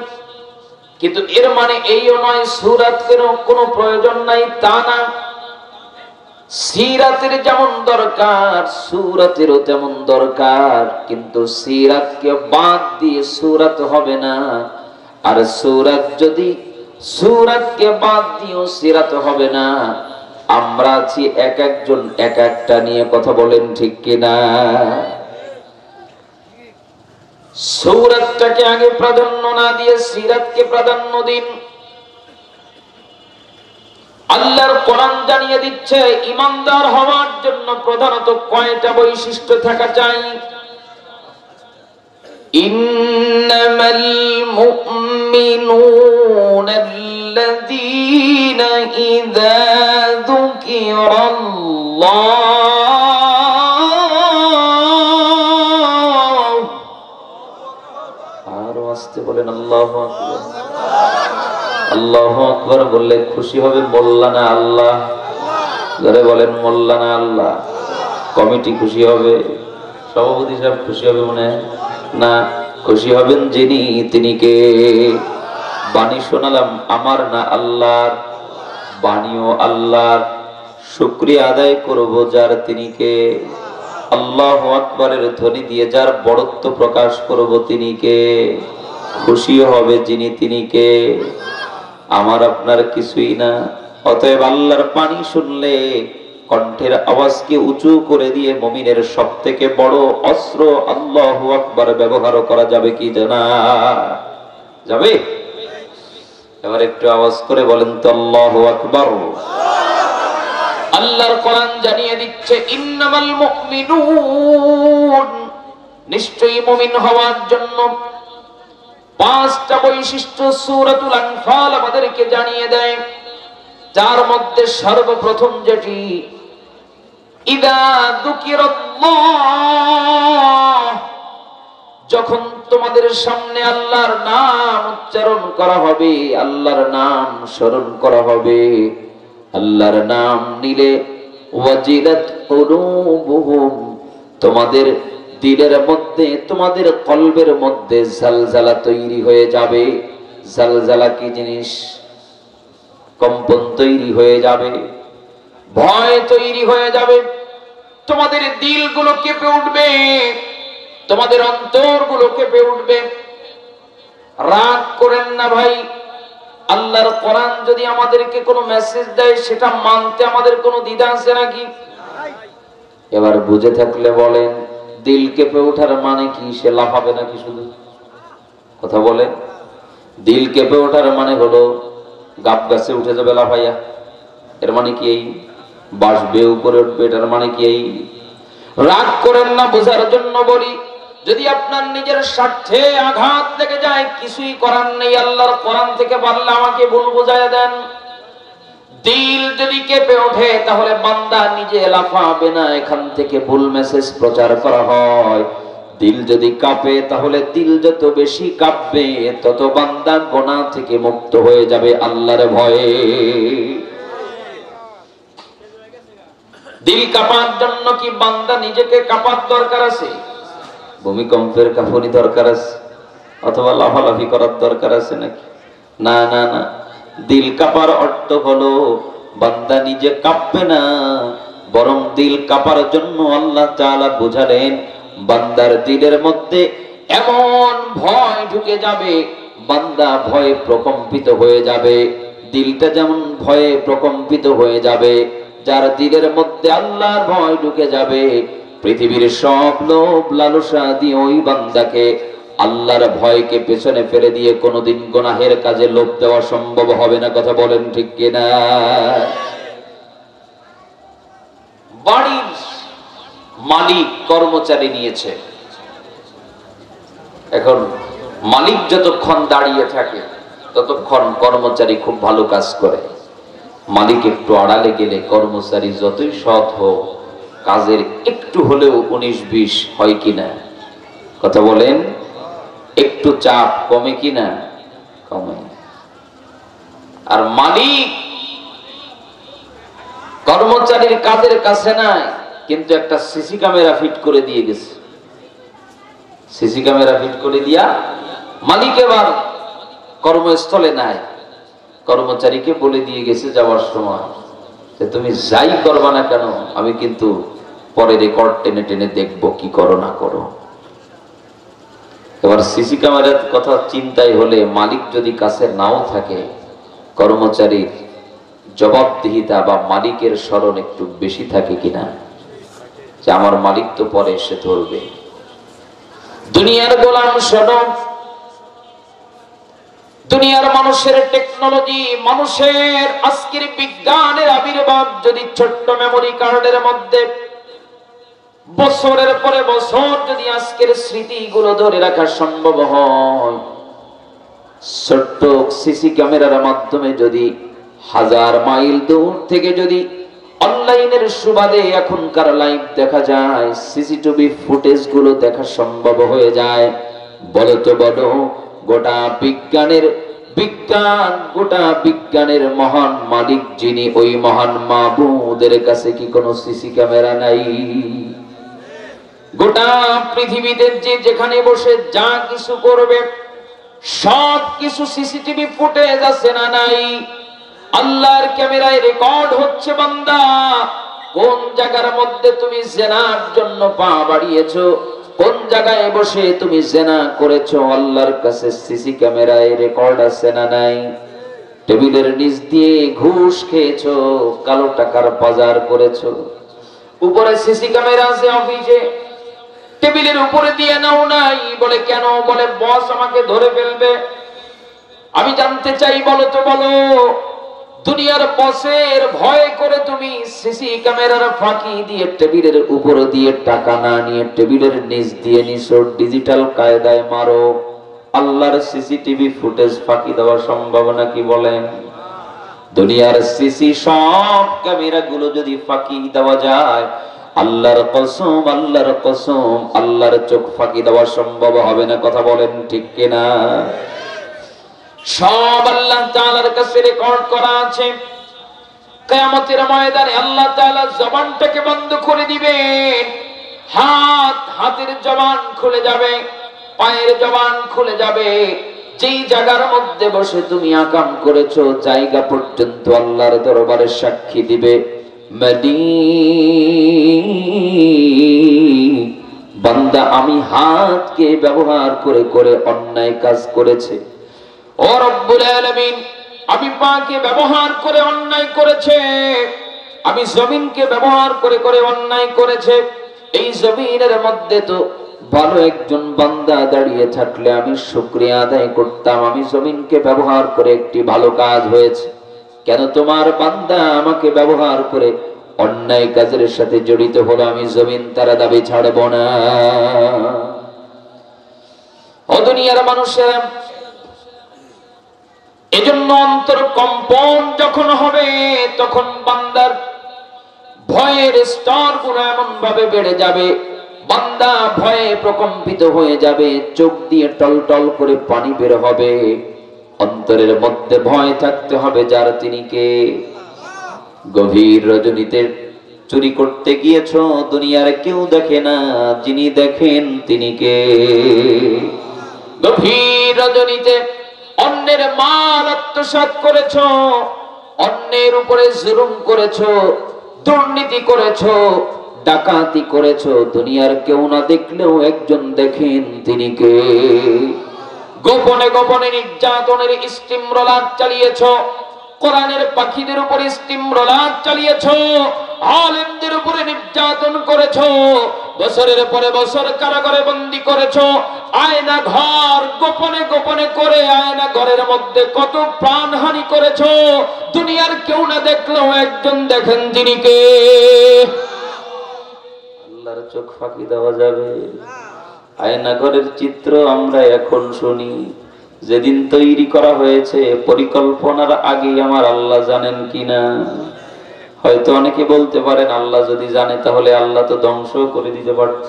কিন্তু এর মানে এইও নয় সূরাতের কোনো প্রয়োজন নাই, তা না। সিরাতের যেমন দরকার সূরাতেরও তেমন দরকার, কিন্তু সিরাতকে বাদ দিয়ে সূরাত হবে না, আর সূরাতকে বাদ দিয়েও সিরাত হবে না। আমরা আছি এক একজন এক একটা নিয়ে কথা বলেন, ঠিক কিনা? সূরাতটাকে আগে প্রাধান্য না দিয়ে সিরাতকে প্রাধান্য দিন। আল্লাহর কোরআন জানিয়ে দিচ্ছে ঈমানদার হওয়ার জন্য প্রধানত কয়টা বৈশিষ্ট্য থাকা চাই। ইন্নামাল মুমিনুনা আল্লাযীনা ইযা যুকিরাল্লাহ, আর আস্তে বলেন আল্লাহু আকবার। আল্লাহু আকবার বললে খুশি হবে মোল্লা না আল্লাহ? যারা বলেন মোল্লা না আল্লাহ? কমিটি খুশি হবে, সভাপতি সাহেব খুশি হবে মনে না? খুশি হবেন যিনি, তিনি কে? বাণী শোনালাম আমার না আল্লাহর, বাণীও আল্লাহর, শুকরিয়া আদায় করব যার, তিনি কে? আল্লাহু আকবারের ধ্বনি দিয়ে যার বড়ত্ব প্রকাশ করব, তিনি কে? খুশি হবে যিনি, তিনি কে? আমার আপনার কিছুই না। অতএব আল্লাহর বাণী শুনলে কণ্ঠের আওয়াজকে উঁচু করে দিয়ে মুমিনের সবথেকে বড় অস্ত্র আল্লাহু আকবার ব্যবহার করা যাবে কি জানা যাবে? এবার একটু আওয়াজ করে বলেন তো আল্লাহু আকবার। আল্লাহর কোরআন জানিয়ে দিচ্ছে ইন্নামাল মুমিনুন, নিশ্চয়ই মুমিন হওয়ার জন্য পাঁচটা বৈশিষ্ট্য সূরাতুল আনফাল আমাদেরকে জানিয়ে দেয়। যার মধ্যে সর্বপ্রথম যেটি, ইযা যুকিরাল্লাহ, যখন তোমাদের সামনে আল্লাহর নাম উচ্চারণ করা হবে, আল্লাহর নাম স্মরণ করা হবে, আল্লাহর নাম নিলে ওয়াজিলাত কুলুবুহুম, তোমাদের দিলের মধ্যে, তোমাদের কলবের মধ্যে জালজালা তৈরি হয়ে যাবে। জালজালা কি জিনিস? কম্পন তৈরি হয়ে যাবে, ভয় তৈরি হয়ে যাবে, তোমাদের দিলগুলো কেঁপে উঠবে, তোমাদের অন্তরগুলো কেঁপে উঠবে। রাগ করেন না ভাই, আল্লাহর কোরআন যদি আমাদেরকে কোনো মেসেজ দেয় সেটা মানতে আমাদের কোনো দ্বিধা আছে নাকি? এবার বুঝে থাকলে বলেন, দিল কেঁপে ওঠার মানে কি? সে লাফাবে নাকি? শুধু কথা বলেন। দিল কেঁপে ওঠার মানে হলো গাব গাছে উঠে যাবে লাফাইয়া, এর মানে কি এই? বাসবে উপরে উঠবে, এটার মানে কি এই? রাগ করেন না, বোঝার জন্য বলি। যদি আপনার নিজের স্বার্থে আঘাত লেগে যায়, কিছুই করার নেই, আল্লাহর কোরআন থেকে পারলে আমাকে ভুল বোঝায় দেন। দিল যদি কেঁপে ওঠে তাহলে বান্দা নিজে লাফাবে না, এখান থেকে ভুল মেসেজ প্রচার করা হয়। দিল যদি কাঁপে তাহলে দিল যত বেশি কাঁপবে তত বান্দা গুনাহ থেকে মুক্ত হয়ে যাবে আল্লাহর ভয়ে। দিল কাঁপার জন্য কি বান্দা নিজেকে কাঁপার দরকার আছে? ভূমিকম্পের কাঁপুনি দরকার আছে? অথবা লাফালাফি করার দরকার আছে নাকি? না না না, দিল কাঁপার অর্থ হলো বান্দা নিজে কাঁপবে না, বরং দিল কাঁপার জন্য আল্লাহ তাআলা বুঝালেন বান্দার দিলের মধ্যে এমন ভয় ঢুকে যাবে, বান্দা ভয়ে প্রকম্পিত হয়ে যাবে। দিলটা যেমন ভয়ে প্রকম্পিত হয়ে যাবে, যার দিলের মধ্যে আল্লাহর ভয় ঢুকে যাবে, পৃথিবীর সব লোভ লালসা দিয়ে ওই বান্দাকে আল্লাহর ভয়কে পেছনে ফেলে দিয়ে কোনোদিন গুনাহের কাজে লোভ দেওয়া সম্ভব হবে না। কথা বলেন ঠিক কিনা? বাড়ির মালিক কর্মচারী নিয়েছে। এখন মালিক যতক্ষণ দাঁড়িয়ে থাকে ততক্ষণ কর্মচারী খুব ভালো কাজ করে। মালিক একটু আড়ালে গেলে কর্মচারী যতই সৎ হোক, কাজের একটু হলেও 19-20 হয় কিনা? কথা বলেন, একটু চাপ কমে কিনা? কমে। আর মালিক কর্মচারীর কাজের কাছে নাই, কিন্তু একটা সিসি ক্যামেরা ফিট করে দিয়ে গেছে। সিসি ক্যামেরা ফিট করে দিয়া মালিক এবার কর্মস্থলে নাই, কর্মচারীকে বলে দিয়ে গেছে যাওয়ার সময় যে তুমি যাই করবা না কেন, আমি কিন্তু পরে রেকর্ড টেনে টেনে দেখবো কি করো না করো। এবার সিসি ক্যামেরার কথা চিন্তাই হলে মালিক যদি কাছে নাও থাকে, কর্মচারীর জবাবদিহিতা বা মালিকের স্মরণ একটু বেশি থাকে কিনা, যে আমার মালিক তো পরে এসে ধরবে। দুনিয়ার গোলাম শোনো, দুনিয়ার মানুষের টেকনোলজি, মানুষের আজকের বিজ্ঞানের আবির্ভাব যদি ছোট্ট মেমোরি কার্ডের মধ্যে বছরের পরে বছর যদি আজকের স্মৃতিগুলো ধরে রাখা সম্ভব হয়, ছোট্ট সিসি ক্যামেরার মাধ্যমে যদি 1000 মাইল দূর থেকে যদি অনলাইনের সুবাদে এখনকার লাইভ দেখা যায়, সিসিটিভি ফুটেজ গুলো দেখা সম্ভব হয়ে যায়, বলো তো বলো, গোটা বিজ্ঞানের মহান মালিক যিনি, ওই মহান মাবুদের কাছে কি কোনো সিসি ক্যামেরা নাই? গোটা পৃথিবীতে যে যেখানে বসে যা কিছু করবে সব কিছু সিসিটিভি ফুটেজ আছে না নাই? আল্লাহর ক্যামেরায় রেকর্ড হচ্ছে বান্দা কোন জায়গার মধ্যে তুমি জিনার জন্য পা বাড়িয়েছো, কোন জায়গায় বসে তুমি জিনা করেছো, আল্লাহর কাছে সিসি ক্যামেরায় রেকর্ড আছে না নাই? টেবিলের নিচ দিয়ে ঘুষ খেয়েছো, কালো টাকার বাজার করেছো, উপরে সিসি ক্যামেরা আছে অফিসে, টেবিলের উপরে দিয়ে নাও নাই, বলে কেন? বলে বস আমাকে ধরে ফেলবে। আমি জানতে চাই, বলো তো বলো, দুনিয়ার বসের ভয় করে তুমি সিসি ক্যামেরার ফাঁকি দিয়ে টেবিলের উপর দিয়ে টাকা না নিয়ে টেবিলের নিচ দিয়ে নিছো, ডিজিটাল কায়দায় মারো, আল্লাহর সিসিটিভি ফুটেজ ফাঁকি দেওয়া সম্ভব নাকি বলেন? দুনিয়ার সিসি সব ক্যামেরা গুলো যদি ফাঁকি দেওয়া যায়, আল্লাহর কসম, আল্লাহর কসম, আল্লাহর চোখ ফাঁকি দেওয়া সম্ভব হবে না। কথা বলেন ঠিক কিনা? সব আল্লাহ তাআলার কাছে রেকর্ড করা আছে। কিয়ামতের ময়দানে আল্লাহ তাআলা জবানটাকে বন্ধ করে দিবেন, হাতের জবান খুলে যাবে, পায়ের জবান খুলে যাবে। যেই জায়গার মধ্যে বসে তুমি আকাম করেছো, জায়গা পর্যন্ত আল্লাহর দরবারে সাক্ষী দিবে, বান্দা আমি হাতকে ব্যবহার করে করে অন্যায় কাজ করেছে। ও রব্বুল আলামিন, আমি পাকে ব্যবহার করে অন্যায় করেছে, আমি জমিনকে ব্যবহার করে করে অন্যায় করেছে। এই জমিনের মধ্যে তো ভালো একজন বান্দা দাঁড়িয়ে থাকলে আমি শুকরিয়া আদায় করতাম, আমি জমিনকে ব্যবহার করে একটি ভালো কাজ হয়েছে। কেন তোমার বান্দা আমাকে ব্যবহার করে অন্যায় কাজের সাথে জড়িত হলো? আমি জমিন তারা দাবি ছাড়ব না। ও দুনিয়ার মানুষেরা, এজন্য অন্তর কম্পন যখন হবে তখন বান্দার ভয়ের স্তর গুলো এমন ভাবে বেড়ে যাবে, বান্দা ভয়ে প্রকম্পিত হয়ে যাবে, চোখ দিয়ে টলটল করে পানি বের হবে। অন্তরের মধ্যে ভয় থাকতে হবে, যার তিনি কে? গভীর রজনীতে চুরি করতে গিয়েছো, দুনিয়ার কেউ দেখে না, যিনি দেখেন তিনি কে? গভীর রজনীতে অন্যের মাল আত্মসাৎ করেছো, অন্যের উপরে জুলুম করেছো, দুর্নীতি করেছো, ডাকাতি করেছো, দুনিয়ার কেউ না দেখলেও একজন দেখেন, তিনি কে? গোপনে গোপনে নির্যাতনের স্টিম রোলার চালিয়েছো, কোরআনের পাখিদের উপরে স্টিম রোলার চালিয়েছো, আলেমদের উপরে নির্যাতন করেছো, বছরের পরে বছর কারাগারে বন্দী করেছো, আয়না ঘর গোপনে গোপনে করে আয়না ঘরের মধ্যে কত প্রাণহানি করেছো, দুনিয়ার কেউ না দেখলেও একজন দেখেন, যিনি কে? আল্লাহর চোখ ফাঁকি দেওয়া যাবে? আয়নাঘরের চিত্র আমরা এখন শুনি, যেদিন তৈরি করা হয়েছে পরিকল্পনার আগে আমার আল্লাহ জানেন কিনা? হয়তো অনেকে বলতে পারেন আল্লাহ যদি জানে তাহলে আল্লাহ তো ধ্বংস করে দিতে পারত,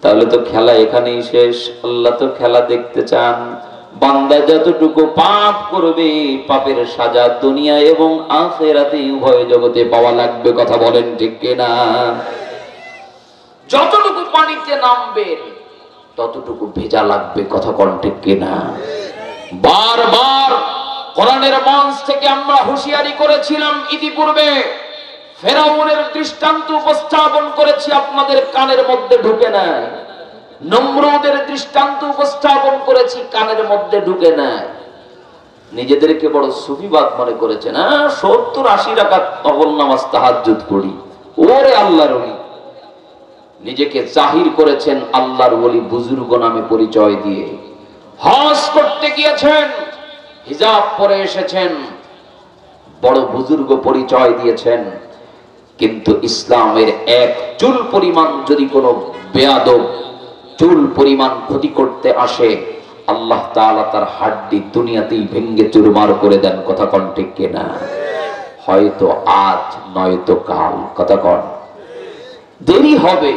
তাহলে তো খেলা এখানেই শেষ। আল্লাহ তো খেলা দেখতে চান, বান্দা যতটুকু পাপ করবে পাপের সাজা দুনিয়া এবং আখিরাতে উভয় জগতে পাওয়া লাগবে। কথা বলেন ঠিক কিনা? যতটুকু পানিতে নামবে ততটুকু ভেজা লাগবে। কথা কোন ঠিক কিনা? বারবার কোরআনের মঞ্চ থেকে আমরা হুঁশিয়ারি করেছিলাম, ইতিপূর্বে ফেরাউনের দৃষ্টান্ত উপস্থাপন করেছি, আপনাদের কানের মধ্যে ঢুকে নাই। নমরুদের দৃষ্টান্ত উপস্থাপন করেছি, কানের মধ্যে ঢুকে নাই। নিজেদেরকে বড় সুফিবাদ মনে করেছে না, 70-80 রাকাত নফল নামাজ তাহাজ্জুদ পড়ি, ওরে আল্লাহর ওলি। নিজেকে জাহির করেছেন আল্লাহর ওলি বুজুর্গ নামে পরিচয় দিয়ে। হজ করতে গিয়েছেন, হিজাব পরে এসেছেন, বড় বুজুর্গ পরিচয় দিয়েছেন, কিন্তু ইসলামের এক চুল পরিমাণ যদি কোনো বেয়াদব চুল পরিমাণ ক্ষতি করতে আসে, আল্লাহ তাআলা তার হাড্ডি দুনিয়াতেই ভেঙে চুরমার করে দেন। কথা কোন ঠিক কিনা? হয়তো আজ নয়তো কাল, কথা কোন, দেরি হবে,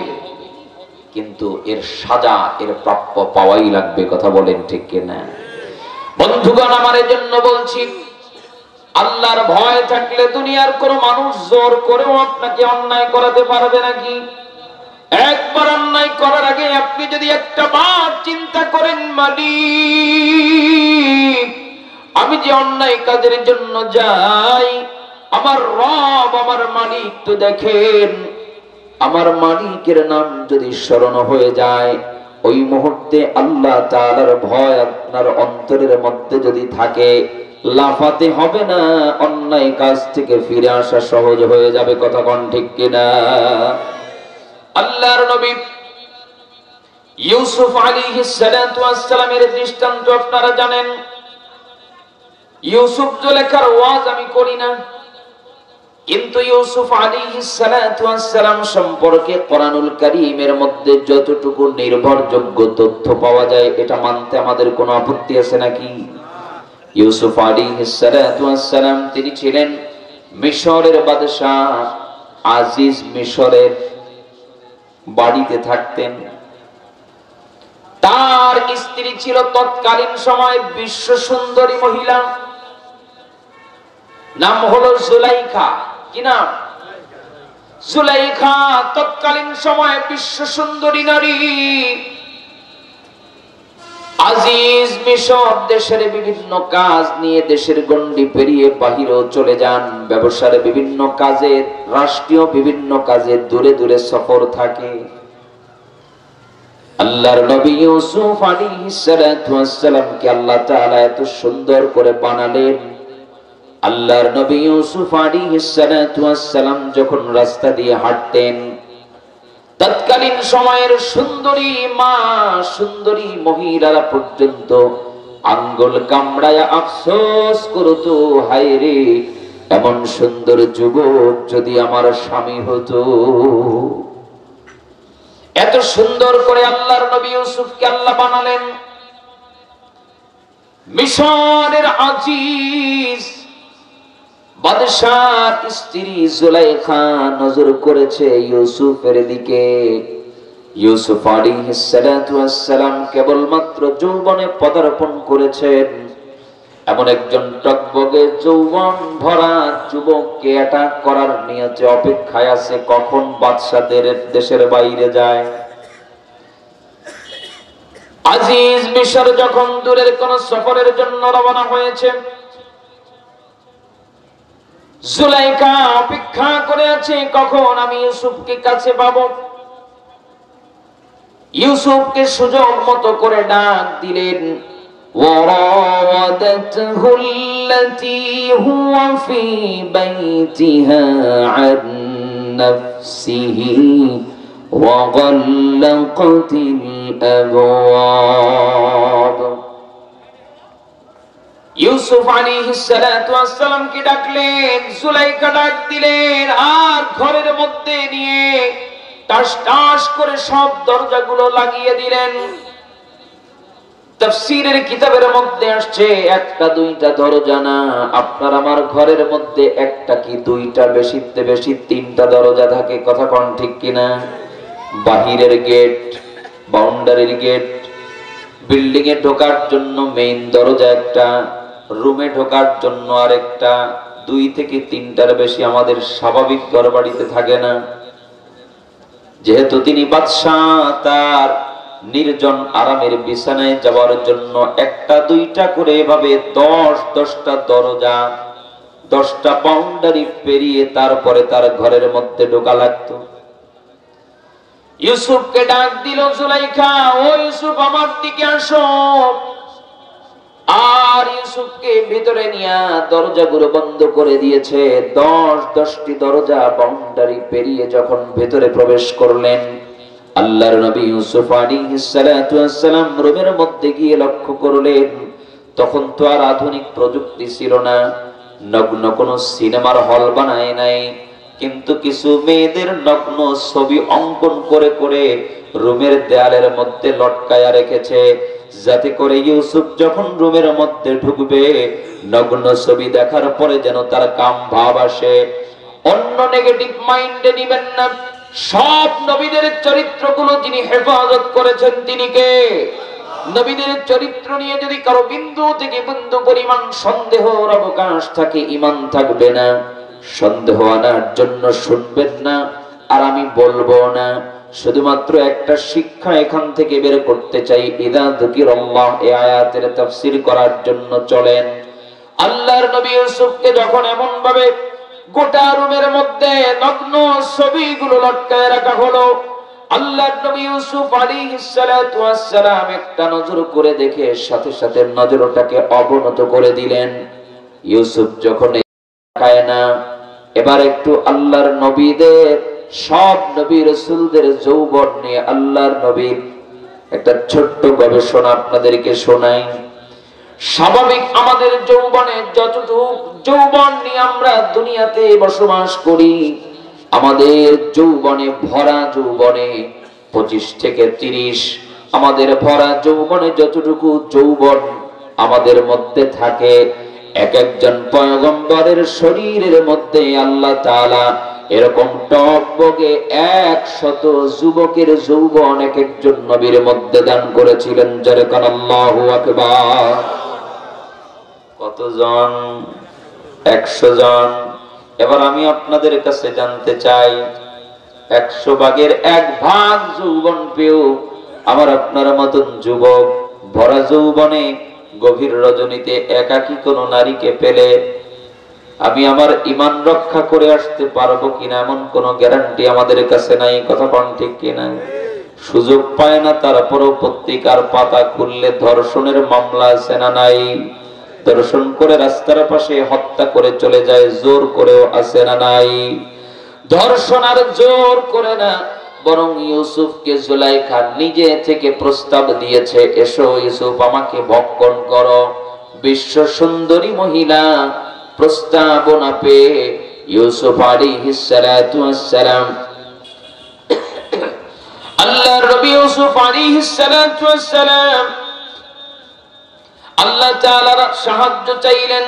কিন্তু এর সাজা, এর প্রাপ্য পাওয়াই লাগবে। কথা বলেন ঠিক কিনা? বন্ধুগণ, আমার এজন্য বলছি, আল্লাহর ভয় থাকলে দুনিয়ার কোন মানুষ জোর করেও আপনাকে অন্যায় করাতে পারবে নাকি? একবার অন্যায় করার আগে আপনি যদি একটা বার চিন্তা করেন, মালিক আমি যে অন্যায় কাজের জন্য যাই, আমার রব আমার মালিক তো দেখেন, আমার মালিকের নাম যদি স্মরণ হয়ে যায়, ওই মুহূর্তে আল্লাহ তাআলার ভয় আপনার অন্তরের মধ্যে যদি থাকে, লাফাতে হবে না, অন্যায় কাজ থেকে ফিরে আসা সহজ হয়ে যাবে। কথা কোন ঠিক কিনা? আল্লাহর নবী ইউসুফ আলাইহিস সালাতু ওয়াস সালামের দৃষ্টান্ত আপনারা জানেন। ইউসুফ জুলেখার ওয়াজ আমি করি না, কিন্তু ইউসুফ আলাইহিস সালাতু ওয়াস সালাম সম্পর্কে কোরআনুল কারীমের মধ্যে যতটুকু নির্ভরযোগ্য তথ্য পাওয়া যায়, এটা মানতে আমাদের কোনো আপত্তি আছে নাকি? ইউসুফ আলাইহিস সালাতু ওয়াস সালাম তিনি ছিলেন মিশরের বাদশা, আজিজ মিশরের বাড়িতে থাকতেন। তার স্ত্রী ছিল তৎকালীন সময় বিশ্ব সুন্দরী মহিলা, নাম হলো জুলাইখা। কি নাম? জুলাইখা তৎকালীন সময় বিশ্ব সুন্দরী নারী। আজিজ মিশর দেশের বিভিন্ন কাজ নিয়ে দেশের গণ্ডি পেরিয়ে বাহিরেও চলে যান, ব্যবসার বিভিন্ন কাজে, রাষ্ট্রীয় বিভিন্ন কাজে দূরে দূরে সফর থাকে। আল্লাহর নবী ইউসুফ আলাইহিস সালাতু ওয়াস সালামকে আল্লাহ তাআলা এত সুন্দর করে বানালেন। আল্লাহর নবী ইউসুফ আলাইহিস সালাতু ওয়াস সালাম যখন রাস্তা দিয়ে হাঁটতেন, তৎকালীন সময়ের সুন্দরী মা, সুন্দরী মহিলারা পর্যন্ত আঙ্গুল কামড়ায়া আফসোস করতো, হায় রে এমন সুন্দর যুবক যদি আমার স্বামী হতো। এত সুন্দর করে আল্লাহর নবী ইউসুফকে আল্লাহ বানালেন। মিশরের আজিজ বাদশার স্ত্রী জুলাইখা নজর করেছে ইউসুফের দিকে। ইউসুফ আলাইহিস সালাতু ওয়াস সালাম কেবলমাত্র যৌবনে পদার্পণ করেছেন, এমন একজন টকবগে যৌবন ভরা যুবককে অ্যাটাক করার নিয়তে অপেক্ষায় আছে, কখন বাদশাদের দেশের বাইরে যায়। আজিজ মিশর যখন দূরের কোন সফরের জন্য রওনা হয়েছে, জুলাইখা অপেক্ষা করে আছে কখন আমি ইউসুফকে কাছে পাবো। ইউসুফকে সুযোগ মতো করে ডাক দিলেন। وراودته التي هو في بيتها عن نفسه وغلقت الأبواب। ইউসুফ আলাইহিস সালাতু ওয়াস সালাম কে ডাকলেন, জুলাইখা ডাক দিলেন, আর ঘরের মধ্যে নিয়ে টাস টাস করে সব দরজাগুলো লাগিয়ে দিলেন। তাফসীরের কিতাবের মধ্যে আসছে একটা দুইটা দরজা না, আপনার আমার ঘরের মধ্যে একটা কি দুইটা, বেশিতে বেশি তিনটা দরজা থাকে। কথা কোন ঠিক কিনা? বাহিরের গেট, বাউন্ডারির গেট, বিল্ডিং এ ঢোকার জন্য মেইন দরজা একটা, রুমে ঢোকার জন্য আরেকটা, দুই থেকে তিনটার বেশি আমাদের স্বাভাবিক ঘরবাড়িতে থাকে না। যেহেতু তিনি বাদশাহ, তার নির্জন আরামের বিছানায় যাওয়ার জন্য একটা দুইটা করে এভাবে 10-10টা দরজা, 10টা বাউন্ডারি পেরিয়ে তারপরে তার ঘরের মধ্যে ঢোকা লাগতো। ইউসুফকে ডাক দিল জুলাইখা, ও ইউসুফ আমার দিকে আসো। আর ইউসুফকে ভিতরে নিয়ে দরজাগুলো বন্ধ করে দিয়েছে। 10-10টি দরজা বাউন্ডারি পেরিয়ে যখন ভেতরে প্রবেশ করলেন, আল্লাহর নবী ইউসুফ আলাইহিস সালাতু ওয়াস সালাম রুমের মধ্যে গিয়ে লক্ষ্য করলেন, তখন তো আর আধুনিক প্রযুক্তি ছিল না, নগ্ন কোনো সিনেমার হল বানায় নাই, কিন্তু কিছু মেয়েদের নগ্ন ছবি অঙ্কন করে করে রুমের দেয়ালের মধ্যে লটকায়া রেখেছে, যাতে করে ইউসুফ যখন রুমের মধ্যে ঢুকবে নগ্ন ছবি দেখার পরে যেন তার কাম ভাব আসে। অন্য নেগেটিভ মাইন্ডে নিবেন না। সব নবীদের চরিত্রগুলো যিনি হেফাজত করেছেন তিনি কে? নবীদের চরিত্র নিয়ে যদি কারো বিন্দু থেকে বিন্দু পরিমাণ সন্দেহর অবকাশ থাকে, ঈমান থাকবে না। সন্দেহ আনার জন্য শুনবেন না, আর আমি বলবো না। শুধুমাত্র একটা শিক্ষা এখান থেকে বের করতে চাই। ইযা যুকিরাল্লাহ, এই আয়াতের তাফসীর করার জন্য চলেন। আল্লাহর নবী ইউসুফকে যখন এমন ভাবে গোটা রুমের মধ্যে নগ্ন ছবিগুলো লটকায় রাখা হলো, আল্লাহর নবী ইউসুফ আলাইহিস সালাতু ওয়াস সালাম একটা নজর করে দেখে সাথে সাথে নজরটাকে অবনত করে দিলেন। ইউসুফ যখন তাকায় না, এবার একটু আল্লাহর নবীদের, সব নবী রাসূলদের যৌবন নিয়ে আল্লাহর নবীর একটা ছোট্ট গবেষণা আপনাদেরকে শোনাই। স্বাভাবিক আমাদের যৌবনে যতটুকু যৌবন নিয়ে আমরা দুনিয়াতে বসবাস করি, আমাদের যৌবনে ভরা যৌবনে 25 থেকে 30, আমাদের ভরা যৌবনে যতটুকু যৌবন আমাদের মধ্যে থাকে, এক একজন পয়গম্বরের শরীরের মধ্যে আল্লাহ তাআলা এরকম টকবগে 100 যুবকের যৌবন এক একজন নবীর মধ্যে দান করেছিলেন। যারে কান আল্লাহু আকবার। কতজন? 100 জন। এবার আমি আপনাদের কাছে জানতে চাই, 100 ভাগের 1 ভাগ যৌবন পেও আমার আপনার মতন যুবক ভরা যৌবনে গভীর রজনীতে একাকী কোন নারীকে পেলে আমি আমার ঈমান রক্ষা করে আসতে পারবো কিনা এমন কোন গ্যারান্টি আমাদের কাছে নাই। কথা কোন ঠিক কিনা? সুযোগ পায় না, তারপরও পত্রিকার পাতা খুললে ধর্ষণের মামলা আছে না নাই? দর্শন করে রাস্তার পাশে হত্যা করে চলে যায়, জোর করেও আছে না নাই? ধর্ষণ আর জোর করে না, বরং ইউসুফকে জুলাইখা নিজে থেকে প্রস্তাব দিয়েছে, এসো ইউসুফ আমাকে ভক্ষণ করো। বিশ্ব সুন্দরী মহিলা প্রস্তাবনা পেয়ে ইউসুফ আলাইহিস সালাতু ওয়াস সালাম, আল্লাহর নবী ইউসুফ আলাইহিস সালাতু ওয়াস সালাম আল্লাহ তাআলার সাহায্য চাইলেন।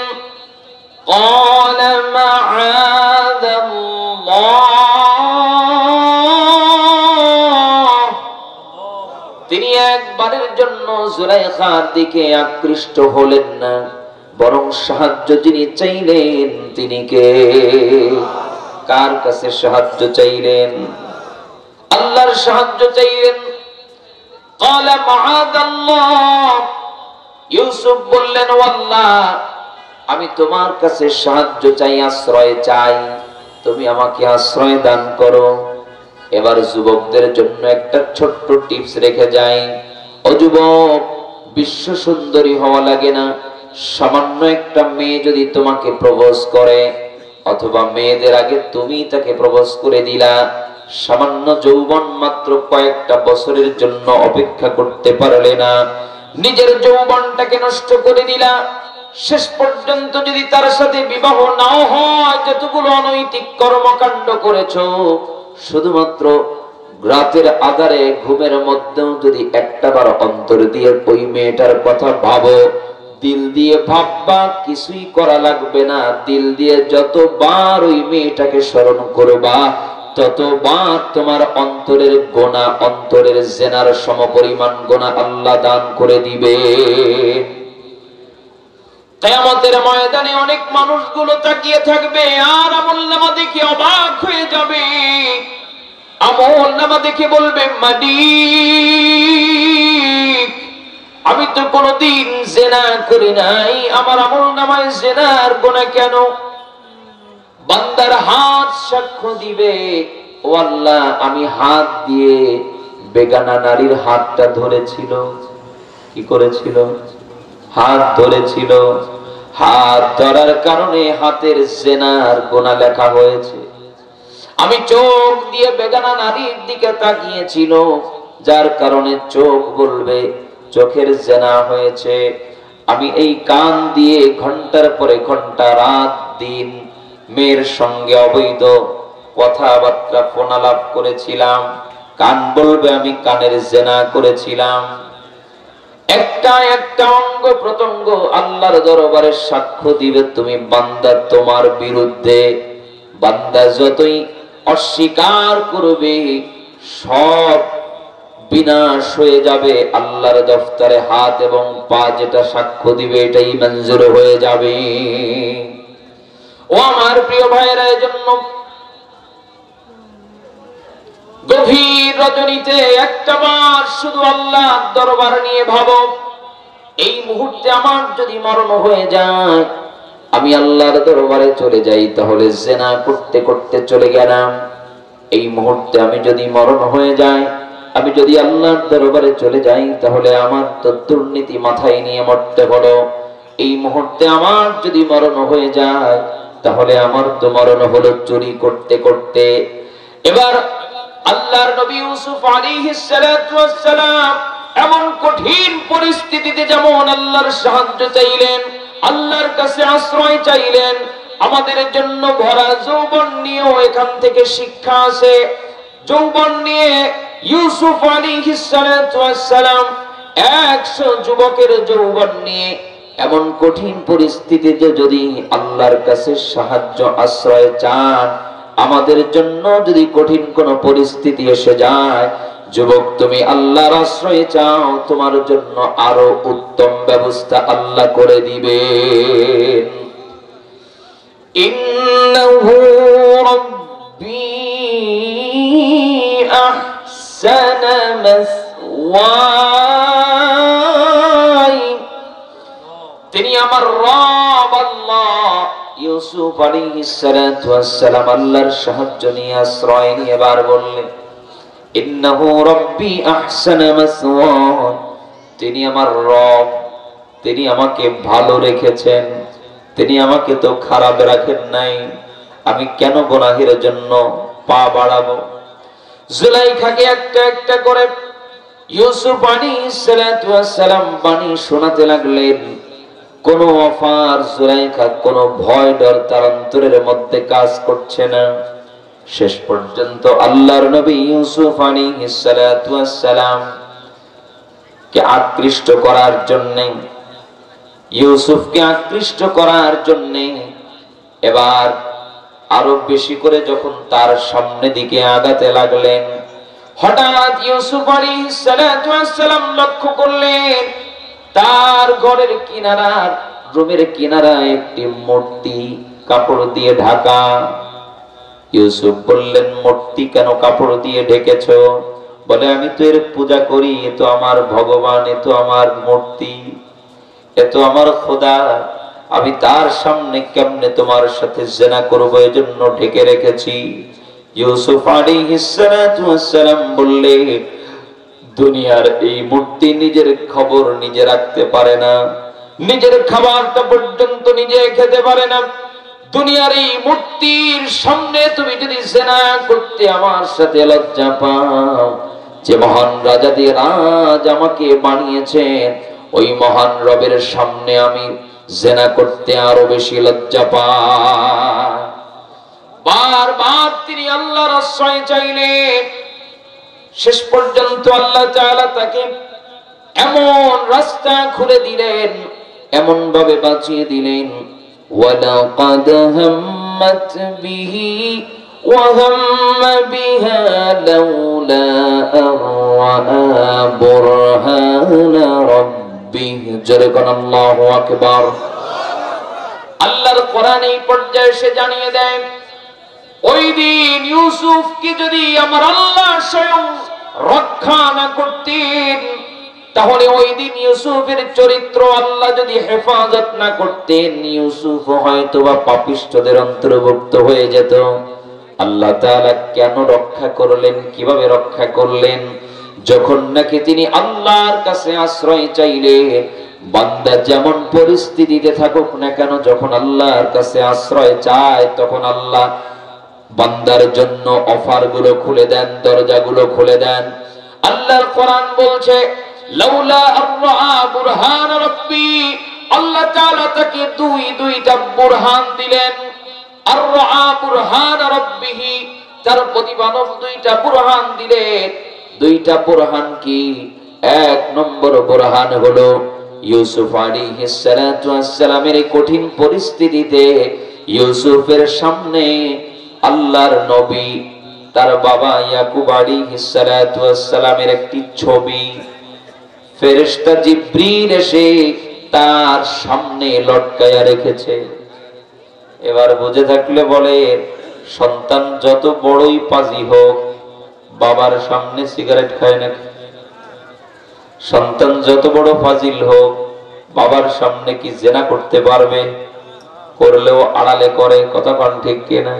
قال معاذ الله, তিনি একবারের জন্য জুলাইখার দিকে আকৃষ্ট হলেন না, বরং সাহায্য যিনি চাইলেন তিনি কে? কার কাছে সাহায্য চাইলেন? আল্লাহর সাহায্য চাইলেন। قال معاذ الله, ইউসুফ বললেন, ও আল্লাহ আমি তোমার কাছে সাহায্য চাই, আশ্রয় চাই, তুমি আমাকে আশ্রয় দান করো। এবার যুবকদের জন্য একটা ছোট্ট টিপস রেখে যাই। ও যুবক, বিশ্ব সুন্দরী হওয়া লাগে না, সামান্য একটা মেয়ে যদি তোমাকে প্রপোজ করে, অথবা মেয়েদের আগে তুমি তাকে প্রপোজ করে দিলা, সামান্য যৌবন মাত্র কয়েকটা বছরের জন্য অপেক্ষা করতে পারলে না, নিজের যৌবনটাকে নষ্ট করে দিলা, শেষ পর্যন্ত যদি তার সাথে বিবাহ নাও হয়, যতগুলো অনৈতিক কর্মকাণ্ড করেছো শুধুমাত্র রাতের আধারে ঘুমের মধ্যেও যদি একটাবার অন্তর দিয়ে ওই মেয়েটার কথা ভাবো, দিল দিয়ে ভাববা, কিছুই করা লাগবে না, দিল দিয়ে যতবার ওই মেয়েটাকে স্মরণ করবা ততবার তোমার অন্তরের গোনা, অন্তরের জেনার সমপরিমাণ গোনা আল্লাহ দান করে দিবে। কিয়ামতের ময়দানে অনেক মানুষগুলো তাকিয়ে থাকবে আর আমলনামা দেখে অবাক হয়ে যাবে। আমলনামা দেখে বলবে, মালিক আমি তো কোনদিন জিনা করি নাই, আমার আমলনামায় জিনার গুনাহ কেন? বান্দার হাত সাক্ষ্য দিবে, ও আল্লাহ আমি হাত দিয়ে বেগানা নারীর হাতটা ধরেছিল। কি করেছিল? হাত ধরেছিল। হাত ধরার কারণে হাতের জিনার গুনাহ লেখা হয়েছে। আমি চোখ দিয়ে বেগানা নারীর দিকে তাকিয়েছিল, যার কারণে চোখ বলবে চোখের জিনা হয়েছে। আমি এই কান দিয়ে ঘন্টার পরে ঘন্টা, রাত দিন মেয়ের সঙ্গে অবৈধ কথাবার্তা ফোনালাপ করেছিলাম, কান বলবে আমি কানের জিনা করেছিলাম। একটা একটা অঙ্গ প্রত্যঙ্গ আল্লাহর দরবারে সাক্ষ্য দিবে তুমি বান্দা তোমার বিরুদ্ধে। বান্দা যতই অস্বীকার করবে সব বিনাশ হয়ে যাবে। আল্লাহর দফতরে হাত এবং পা যেটা সাক্ষ্য দিবে এটাই মঞ্জুর হয়ে যাবে। ও আমার প্রিয় ভাইরা, এজন্য গভীর রজনীতে একটাবার শুধু আল্লাহর দরবার নিয়ে ভাবো, এই মুহূর্তে আমার যদি মরণ হয়ে যায়, আমি আল্লাহর দরবারে চলে যাই, তাহলে জিনা করতে করতে চলে গেলাম। এই মুহূর্তে আমি যদি মরণ হয়ে যায়, আমি যদি আল্লাহর দরবারে চলে যাই, তাহলে আমার তো দুর্নীতি মাথায় নিয়ে মরতে হলো। এই মুহূর্তে আমার যদি মরণ হয়ে যায়, তাহলে আমার তো মরণ হলো চুরি করতে করতে। এবার আল্লাহর নবী ইউসুফ আলাইহিস সালাতু ওয়াস সালাম এমন কঠিন পরিস্থিতিতে যেমন আল্লাহর সাহায্য চাইলেন, আল্লাহর কাছে আশ্রয় চাইলেন, আমাদের জন্য ভরা যৌবন নিয়েও এখান থেকে শিক্ষা আছে। যৌবন নিয়ে ইউসুফ আলাইহিস সালাতু ওয়াস সালাম 100 যুবকের যৌবন নিয়ে এমন কঠিন পরিস্থিতিতে যদি আল্লাহর কাছে সাহায্য আশ্রয় চান, আমাদের জন্য যদি কঠিন কোন পরিস্থিতি এসে যায়, যুবক তুমি আল্লাহর আশ্রয় চাও, তোমার জন্য আরো উত্তম ব্যবস্থা আল্লাহ করে দিবেন। ইন্নাহু রাব্বী আহসানা মাসওয়াই, তিনি আমার রব আল্লাহ। ইউসুফ আলাইহিস সালাতু ওয়াস সালাম আল্লাহর সাহায্য নিয়ে আশ্রয় নিয়ে এবার বললেন, ইন্নাহু রাব্বী আহসানা মাসওয়াই, তিনি আমার রব, তিনি আমাকে ভালো রেখেছেন, তিনি আমাকে তো খারাপ রাখেন নাই। আমি কেন গুনাহের জন্য পা বাড়াবো? জুলাইখাকে একটা একটা করে ইউসুফ আলাইহিস সালাতু ওয়াস সালাম বাণী শোনাতে লাগলেন। কোন অফার জুলাইখা, কোন ভয় ডর তার অন্তরের মধ্যে কাজ করছে না। শেষ পর্যন্ত আল্লাহর নবী ইউসুফ আলাইহিস সালাতু ওয়াস সালাম কে আকৃষ্ট করার জন্য, ইউসুফকে আকৃষ্ট করার জন্য এবার আরো বেশি করে যখন তার সামনে দিকে আগাতে লাগলেন, হঠাৎ ইউসুফ আলাইহিস সালাতু ওয়াস সালাম লক্ষ্য করলেন তার ঘরের কিনারার, রুমের কিনারায় একটি মূর্তি কাপড় দিয়ে ঢাকা। ইউসুফ বললেন, মূর্তি কেন কাপড় দিয়ে ঢেকেছো? বলে, আমি তো এর পূজা করি, এ তো আমার ভগবান, এ তো আমার মূর্তি, এ তো আমার খোদা, আমি তার সামনে কেমনে তোমার সাথে জিনা করব, এজন্য ঢেকে রেখেছি। ইউসুফ আলাইহিস সালাতু ওয়াস সালাম বললেন, দুনিয়ার এই মূর্তি নিজের খবর নিজে রাখতে পারে না, নিজের খাবারটা পর্যন্ত নিজে খেতে পারে না। দুনিয়ার এই মূর্তির সামনে তুমি যদি জিনা করতে আমার সাথে লজ্জা পাও, যে মহান রাজাদের রাজ আমাকে বানিয়েছেন, ওই মহান রবের সামনে আমি জিনা করতে আরো বেশি লজ্জা পাই। বারবার তিনি আল্লাহর আশ্রয় চাইলেন। শেষ পর্যন্ত আল্লাহ তাআলা তাকে এমন রাস্তা খুলে দিলেন, এমন ভাবে বাঁচিয়ে দিলেন, ওয়ালাকাদ হাম্মাত বিহি ওয়া হাম্মা বিহা লাউলা আরআ বুরহানা রাব্বিহি। জোরে কোন আল্লাহু আকবার। আল্লাহর কোরআন এই পর্যায়ে সে জানিয়ে দেয়, ওই দিন ইউসুফকে যদি আমার আল্লাহ স্বয়ং রক্ষা না করতেন, তাহলে ওই দিন ইউসুফের চরিত্র আল্লাহ যদি হেফাজত না করতেন, ইউসুফ হয়তো বা পাপিষ্ঠদের অন্তর্ভুক্ত হয়ে যেত। আল্লাহ তাআলা কেন রক্ষা করলেন, কিভাবে রক্ষা করলেন? যখন নাকি তিনি আল্লাহর কাছে আশ্রয় চাইলে, বান্দা যেমন পরিস্থিতিতে থাকুক না কেন, যখন আল্লাহর কাছে আশ্রয় চায়, তখন আল্লাহ বান্দার জন্য অফার গুলো খুলে দেন, দরজাগুলো খুলে দেন। আল্লাহর কোরআন বলছে, লাউলা আরআ বুরহান রাব্বি, আল্লাহ তাআলা তাকে দুইটা বুরহান দিলেন। আরআ বুরহান রাব্বিহি, তার প্রতিপালক দুইটা বুরহান দিলেন। দুইটা বুরহান কি? এক নম্বর বুরহান হলো ইউসুফ আলাইহিস সালাতু ওয়াস সালামের কঠিন পরিস্থিতিতে ইউসুফের সামনে আল্লাহর নবী তার বাবা ইয়াকুব আলাইহিস সালাতু ওয়াস সালামের একটি ছবি ফেরেশতা জিবরিল এসে তার সামনে লটকায়া রেখেছে। এবার বুঝে থাকলে বলে, সন্তান যত বড়ই পাজি হোক, বাবার সামনে সিগারেট খায় না? সন্তান যত বড় ফাজিল হোক, বাবার সামনে কি জেনা করতে পারবে? করলেও আড়ালে করে। কথা কোন ঠিক কিনা?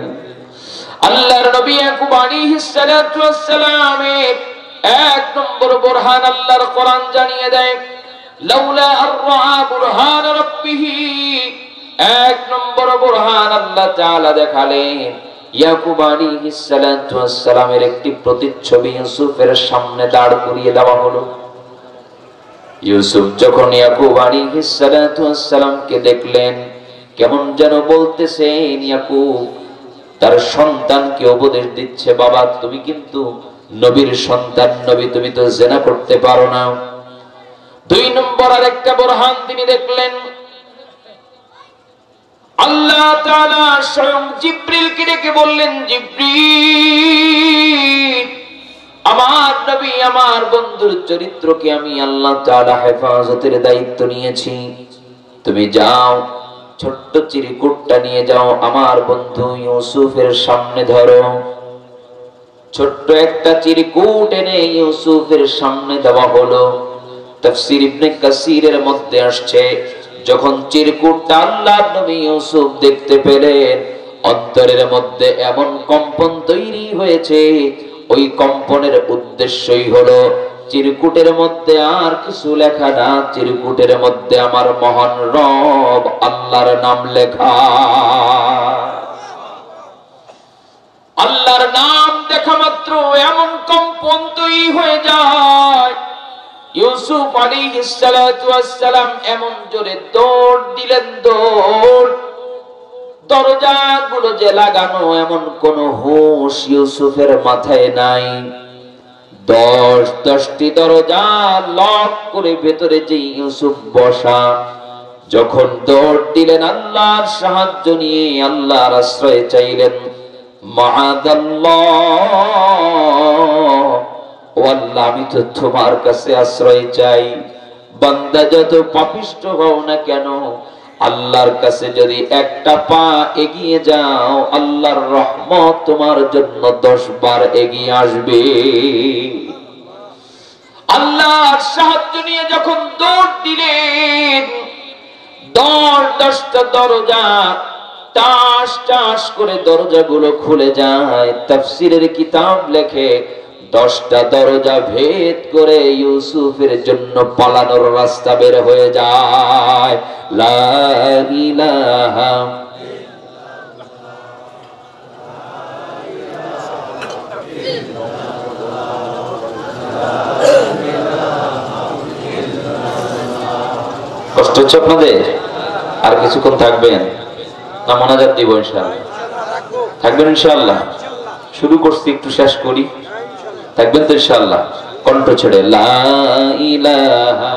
আল্লাহর নবী ইয়াকুব আলাইহিস সালাতু ওয়াস সালামের এক নম্বর বুরহান আল্লাহর কোরআন জানিয়ে দেয়, লাউলা আরআ বুরহান রাব্বিহি, এক নম্বর বুরহান আল্লাহ তাআলা দেখালেন। ইয়াকুব আলাইহিস সালাতু ওয়াস সালামের একটি প্রতিচ্ছবি ইউসুফের সামনে দাঁড় করিয়ে দেওয়া হলো। ইউসুফ যখন ইয়াকুব আলাইহিস সালাতু ওয়াস সালামকে দেখলেন, কেমন যেন বলতেছেন, ইয়াকুব তার সন্তানকে উপদেশ দিচ্ছে, বাবা তুমি কিন্তু নবীর সন্তান, নবী তুমি তো জিনা করতে পারো না। দুই নম্বর আরেকটা বুরহান তিনি দেখলেন, আল্লাহ তাআলা স্বয়ং জিবরিলকে ডেকে বললেন, জিবরিল, আমার নবী আমার বন্ধুর চরিত্রকে আমি আল্লাহ তাআলা হেফাজতের দায়িত্ব নিয়েছি, তুমি যাও ছোট্ট চিরকুটটা নিয়ে যাও, আমার বন্ধু ইউসুফের সামনে ধরো। ছোট্ট একটা চিরকুট এনে ইউসুফের সামনে দেওয়া হলো। তাফসীর ইবনে কাসিরের মধ্যে আসছে, যখন চিরকুটটা আল্লাহর নবী ইউসুফ দেখতে পেলেন, অন্তরের মধ্যে এমন কম্পন তৈরি হয়েছে, ওই কম্পনের উদ্দেশ্যই হলো চিরকুটের মধ্যে আর কিছু লেখা না, চিরকুটের মধ্যে আমার মহান রব আল্লাহর নাম লেখা। আল্লাহর নাম দেখা মাত্র এমন কম্পন তৈরি হয়ে যায়, ইউসুফ আলাইহিস সালাতু ওয়াস সালাম এমন জোরে দৌড় দিলেন, দৌড়। দরজাগুলো যে লাগানো, এমন কোন হুঁশ ইউসুফের মাথায় নাই। 10টি দরজা লক করে ভেতরে যে ইউসুফ বসা, যখন দৌড় দিলেন আল্লাহর সাহায্য নিয়ে, আল্লাহর আশ্রয় চাইলেন, মাআদাল্লাহ, ও আল্লাহ আমি তো তোমার কাছে আশ্রয় চাই। বান্দা যত পাপিষ্ঠ হও না কেন, আল্লাহর কাছে যদি একটা পা এগিয়ে যাও, আল্লাহর রহমত তোমার জন্য 10 বার এগিয়ে আসবে। আল্লাহর সাহায্য নিয়ে যখন দৌড় দিলেন, 10টা দরজা টাস টাস করে দরজাগুলো খুলে যায়। তাফসীরের কিতাব লেখে 10টা দরজা ভেদ করে ইউসুফের জন্য পালানোর রাস্তা বের হয়ে যায়। লা ইলাহা কষ্ট হচ্ছে আপনাদের? আর কিছুক্ষণ থাকবেন না মোনাজাত দিব ইনশাআল্লাহ? থাকবেন ইনশাআল্লাহ। শুরু করছি, একটু শেষ করি। থাকবেন তো ইনশাআল্লাহ? কণ্ঠ ছেড়ে লা ইলাহা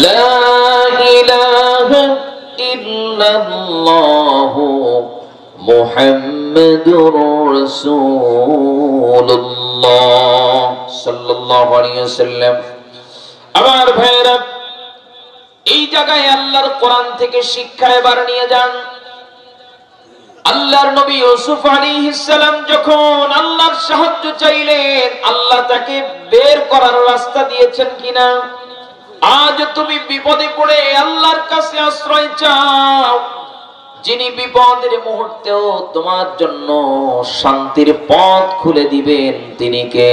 لا إله إلا الله محمد رسول الله صلى الله عليه وسلم। আমার ভাইরা, এই জায়গায় আল্লাহর কোরআন থেকে শিক্ষা এবার নিয়ে যান। আল্লাহর নবী ইউসুফ আলাইহিস সালাম যখন আল্লাহর সাহায্য চাইলেন, আল্লাহ তাকে বের করার রাস্তা দিয়েছেন কিনা? আজ তুমি বিপদে পড়ে আল্লাহর কাছে আশ্রয় চাও, যিনি বিপদের মুহূর্তেও তোমার জন্য শান্তির পথ খুলে দিবেন তিনি কে?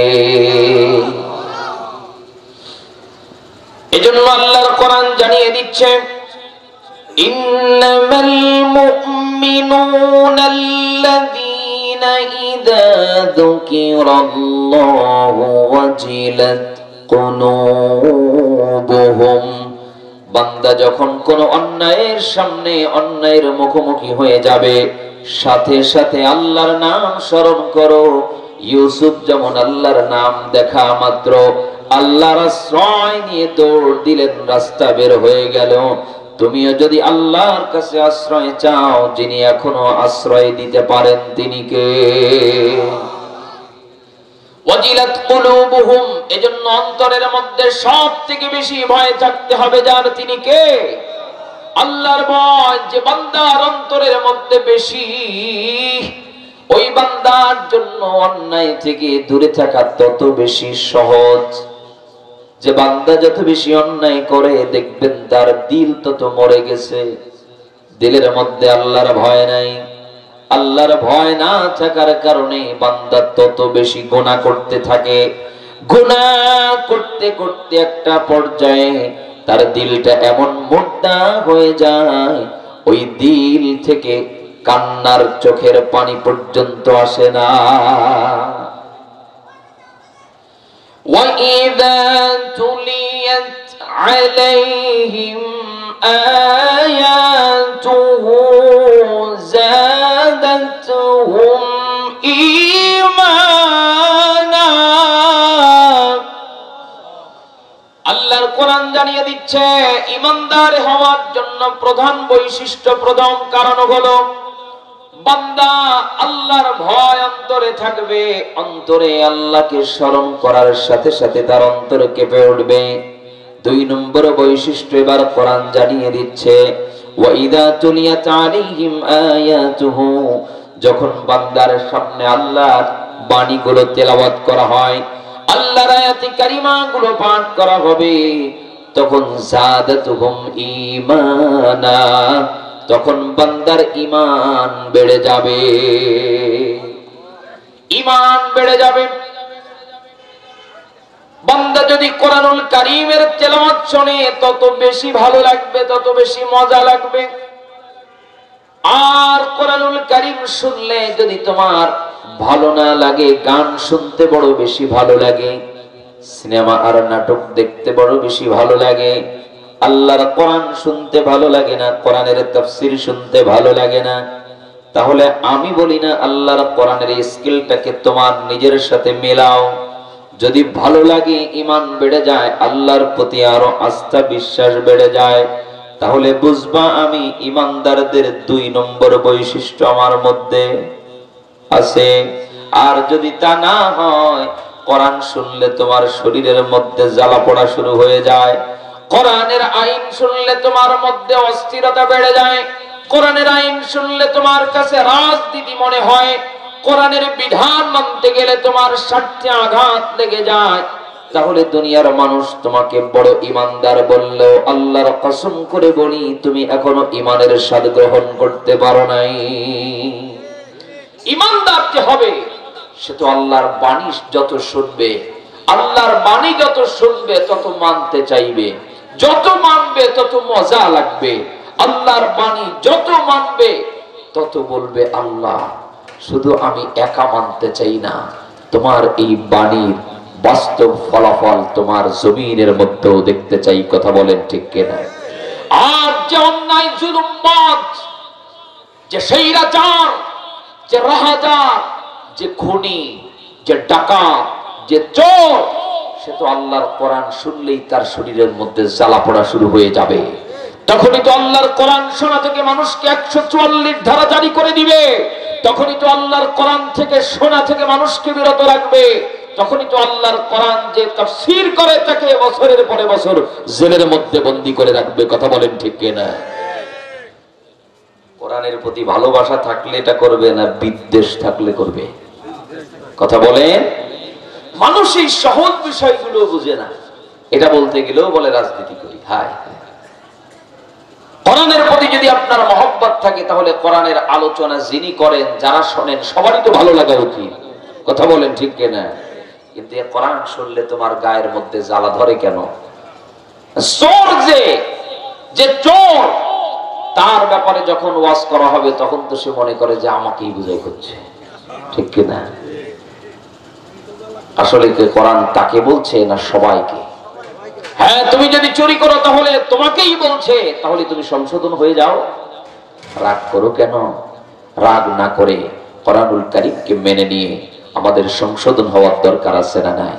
এজন্য আল্লাহর কোরআন জানিয়ে দিচ্ছে, ইন্নামাল মুমিনুনা আল্লাযীনা ইযা যুকিরাল্লাহু ওয়াজিলাত কুলুবুহুম। বান্দা যখন কোন অন্যায়ের সামনে অন্যায়ের মুখোমুখি হয়ে যাবে, সাথে সাথে আল্লাহর নাম স্মরণ করো। ইউসুফ যেমন আল্লাহর নাম দেখা মাত্র আল্লাহর আশ্রয় নিয়ে দৌড় দিলেন, রাস্তা বের হয়ে গেল। তুমিও যদি আল্লাহর কাছে আশ্রয় চাও, যিনি এখনো আশ্রয় দিতে পারেন তিনি কে? ওয়াজিলাত কুলুবুহুম, এজন্য অন্তরের মধ্যে সবথেকে বেশি ভয় থাকতে হবে যার, তিনি কে? আল্লাহর ভয় যে বান্দার অন্তরের মধ্যে বেশি, ওই বান্দার জন্য অন্যায় থেকে দূরে থাকা তত বেশি সহজ। যে বান্দা যত বেশি অন্যায় করে, দেখবেন তার দিল তত মরে গেছে, দিলের মধ্যে আল্লাহর ভয় নাই। আল্লাহর ভয় না থাকার কারণে বান্দা তত বেশি গুনাহ করতে থাকে। গুনাহ করতে করতে একটা পর্যায়ে তার দিলটা এমন মোটা হয়ে যায়, ওই দিল থেকে কান্নার চোখের পানি পর্যন্ত আসে না। وَإِذَا تُلِيَتْ عَلَيْهِمْ آيَاتُهُ زَادَتْهُمْ إِيمَانًا। আল্লাহর কোরআন জানিয়ে দিচ্ছে, ঈমানদার হওয়ার জন্য প্রধান বৈশিষ্ট্য, প্রথম কারণ হলো বান্দা আল্লাহর ভয় অন্তরে থাকবে। অন্তরে আল্লাহকে স্মরণ করার সাথে সাথে তার অন্তর কেঁপে উঠবে। দুই নম্বর বৈশিষ্ট্য এবার কোরআন জানিয়ে দিচ্ছে, ওয়াইদা তুলিয়াত আলাইহিম আয়াতুহু, যখন বান্দার সামনে আল্লাহর বাণীগুলো তেলাওয়াত করা হয়, আল্লাহর আয়াতে কারিমাগুলো পাঠ করা হবে, তখন যাদাতুহুম ঈমানা, তখন বান্দার ঈমান বেড়ে যাবে। ঈমান বেড়ে যাবে। বান্দা যদি কোরআনুল কারীমের তেলাওয়াত শুনে, তত বেশি ভালো লাগবে, তত বেশি মজা লাগবে। আর কোরআনুল কারীম শুনলে যদি তোমার ভালো না লাগে, গান শুনতে বড় বেশি ভালো লাগে, সিনেমা আর নাটক দেখতে বড় বেশি ভালো লাগে, আল্লাহর কোরআন শুনতে ভালো লাগে না, কোরআনের তাফসীর শুনতে ভালো লাগে না, তাহলে আমি বলি না আল্লাহর কোরআনের স্কিলটাকে তোমার নিজের সাথে মেলাও। যদি ভালো লাগে, ঈমান বেড়ে যায়, আল্লাহর প্রতি আরো আস্থা বিশ্বাস বেড়ে যায়, তাহলে বুঝবা আমি ঈমানদারদের 2 নম্বর বৈশিষ্ট্য আমার মধ্যে আছে। আর যদি তা না হয়, কোরআন শুনলে তোমার শরীরের মধ্যে জ্বালা পোড়া শুরু হয়ে যায়, কোরআনের আইন শুনলে তোমার মধ্যে অস্থিরতা বেড়ে যায়, কোরআনের আইন শুনলে তোমার কাছে রাজনীতি মনে হয়, কোরআনের বিধান মানতে গেলে তোমার স্বার্থে আঘাত লেগে যায়, তাহলে দুনিয়ার মানুষ তোমাকে বড় ঈমানদার বললেও আল্লাহর কসম করে বলি, তুমি এখনো ঈমানের স্বাদ গ্রহণ করতে পারো নাই। ঈমানদার যে হবে, সে তো আল্লাহর বাণী যত শুনবে, আল্লাহর বাণী যত শুনবে তত মানতে চাইবে, যত মানবে তত মজা লাগবে। আল্লাহর বাণী যত মানবে তত বলবে আল্লাহ শুধু আমি একা মানতে চাই না, তোমার এই বাণীর বাস্তব ফলাফল তোমার জমিনের মধ্যেও দেখতে চাই। কথা বলেন ঠিক কিনা? আর যে অন্যায় জুলুমবাজ, যে স্বৈরাচার, যে রাহাজার, যে খুনি, যে ডাকাত, যে চোর, সে তো আল্লাহর কোরআন শুনলেই তার শরীরের মধ্যে জ্বালা পোড়া শুরু হয়ে যাবে। তখনই তো আল্লাহর কোরআন শোনা থেকে মানুষকে 144 ধারা জারি করে দিবে। তখনই তো আল্লাহর কোরআন থেকে শোনা থেকে মানুষকে বিরত রাখবে। তখনই তো আল্লাহর কোরআন যে তাফসীর করে তাকে বছরের পরে বছর জেলের মধ্যে বন্দী করে রাখবে। কথা বলেন ঠিক কিনা? কোরআনের প্রতি ভালোবাসা থাকলে এটা করবে না, বিদ্বেষ থাকলে করবে। কথা বলেন। মানুষ এই সহজ বিষয়গুলো বুঝে না, এটা বলতে গেলেও বলে রাজনীতি করি। হায়, কোরআনের প্রতি যদি আপনার মহব্বত থাকে তাহলে কোরআনের আলোচনা যিনি করেন, যারা শোনেন, সবারই তো ভালো লাগা উচিত। কথা বলেন ঠিক কিনা? কিন্তু এই কোরআন শুনলে তোমার গায়ের মধ্যে জ্বালা ধরে কেন? চোর যে চোর, তার ব্যাপারে যখন ওয়াজ করা হবে তখন তো সে মনে করে যে আমাকেই বুঝাই করছে। ঠিক কিনা? আসলে কি কোরআন তাকে বলছে না সবাইকে? হ্যাঁ, তুমি যদি চুরি করো তাহলে তোমাকেই বলছে, তাহলে তুমি সংশোধন হয়ে যাও। রাগ করো কেন? রাগ না করে কোরআনুল কারীমকে মেনে নিয়ে আমাদের সংশোধন হওয়ার দরকার আছে না নাই?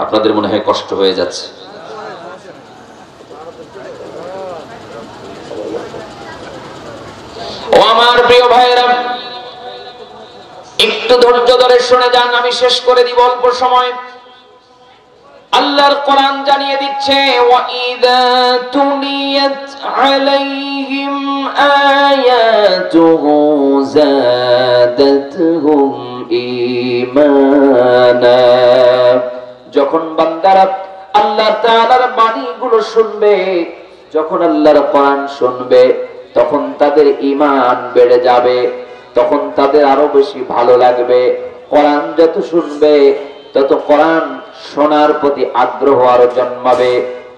আপনাদের মনে হয় কষ্ট হয়ে যাচ্ছে। ও আমার প্রিয় ভাইরা, একটু ধৈর্য ধরে শুনে যান, আমি শেষ করে দিব অল্প সময়। আল্লাহর কোরআন জানিয়ে দিচ্ছে, ওয়াইদা তুলিয়াত আলাইহিম আয়াতুহু যাদাতহুম ঈমানা। যখন বান্দারা আল্লাহ তাআলার বাণীগুলো শুনবে, যখন আল্লাহর কোরআন শুনবে, তখন তাদের ঈমান বেড়ে যাবে, তখন তাদের আরো বেশি ভালো লাগবে। কোরআন যত শুনবে তত কোরআন শোনার প্রতি আগ্রহ আরো জন্মাবে।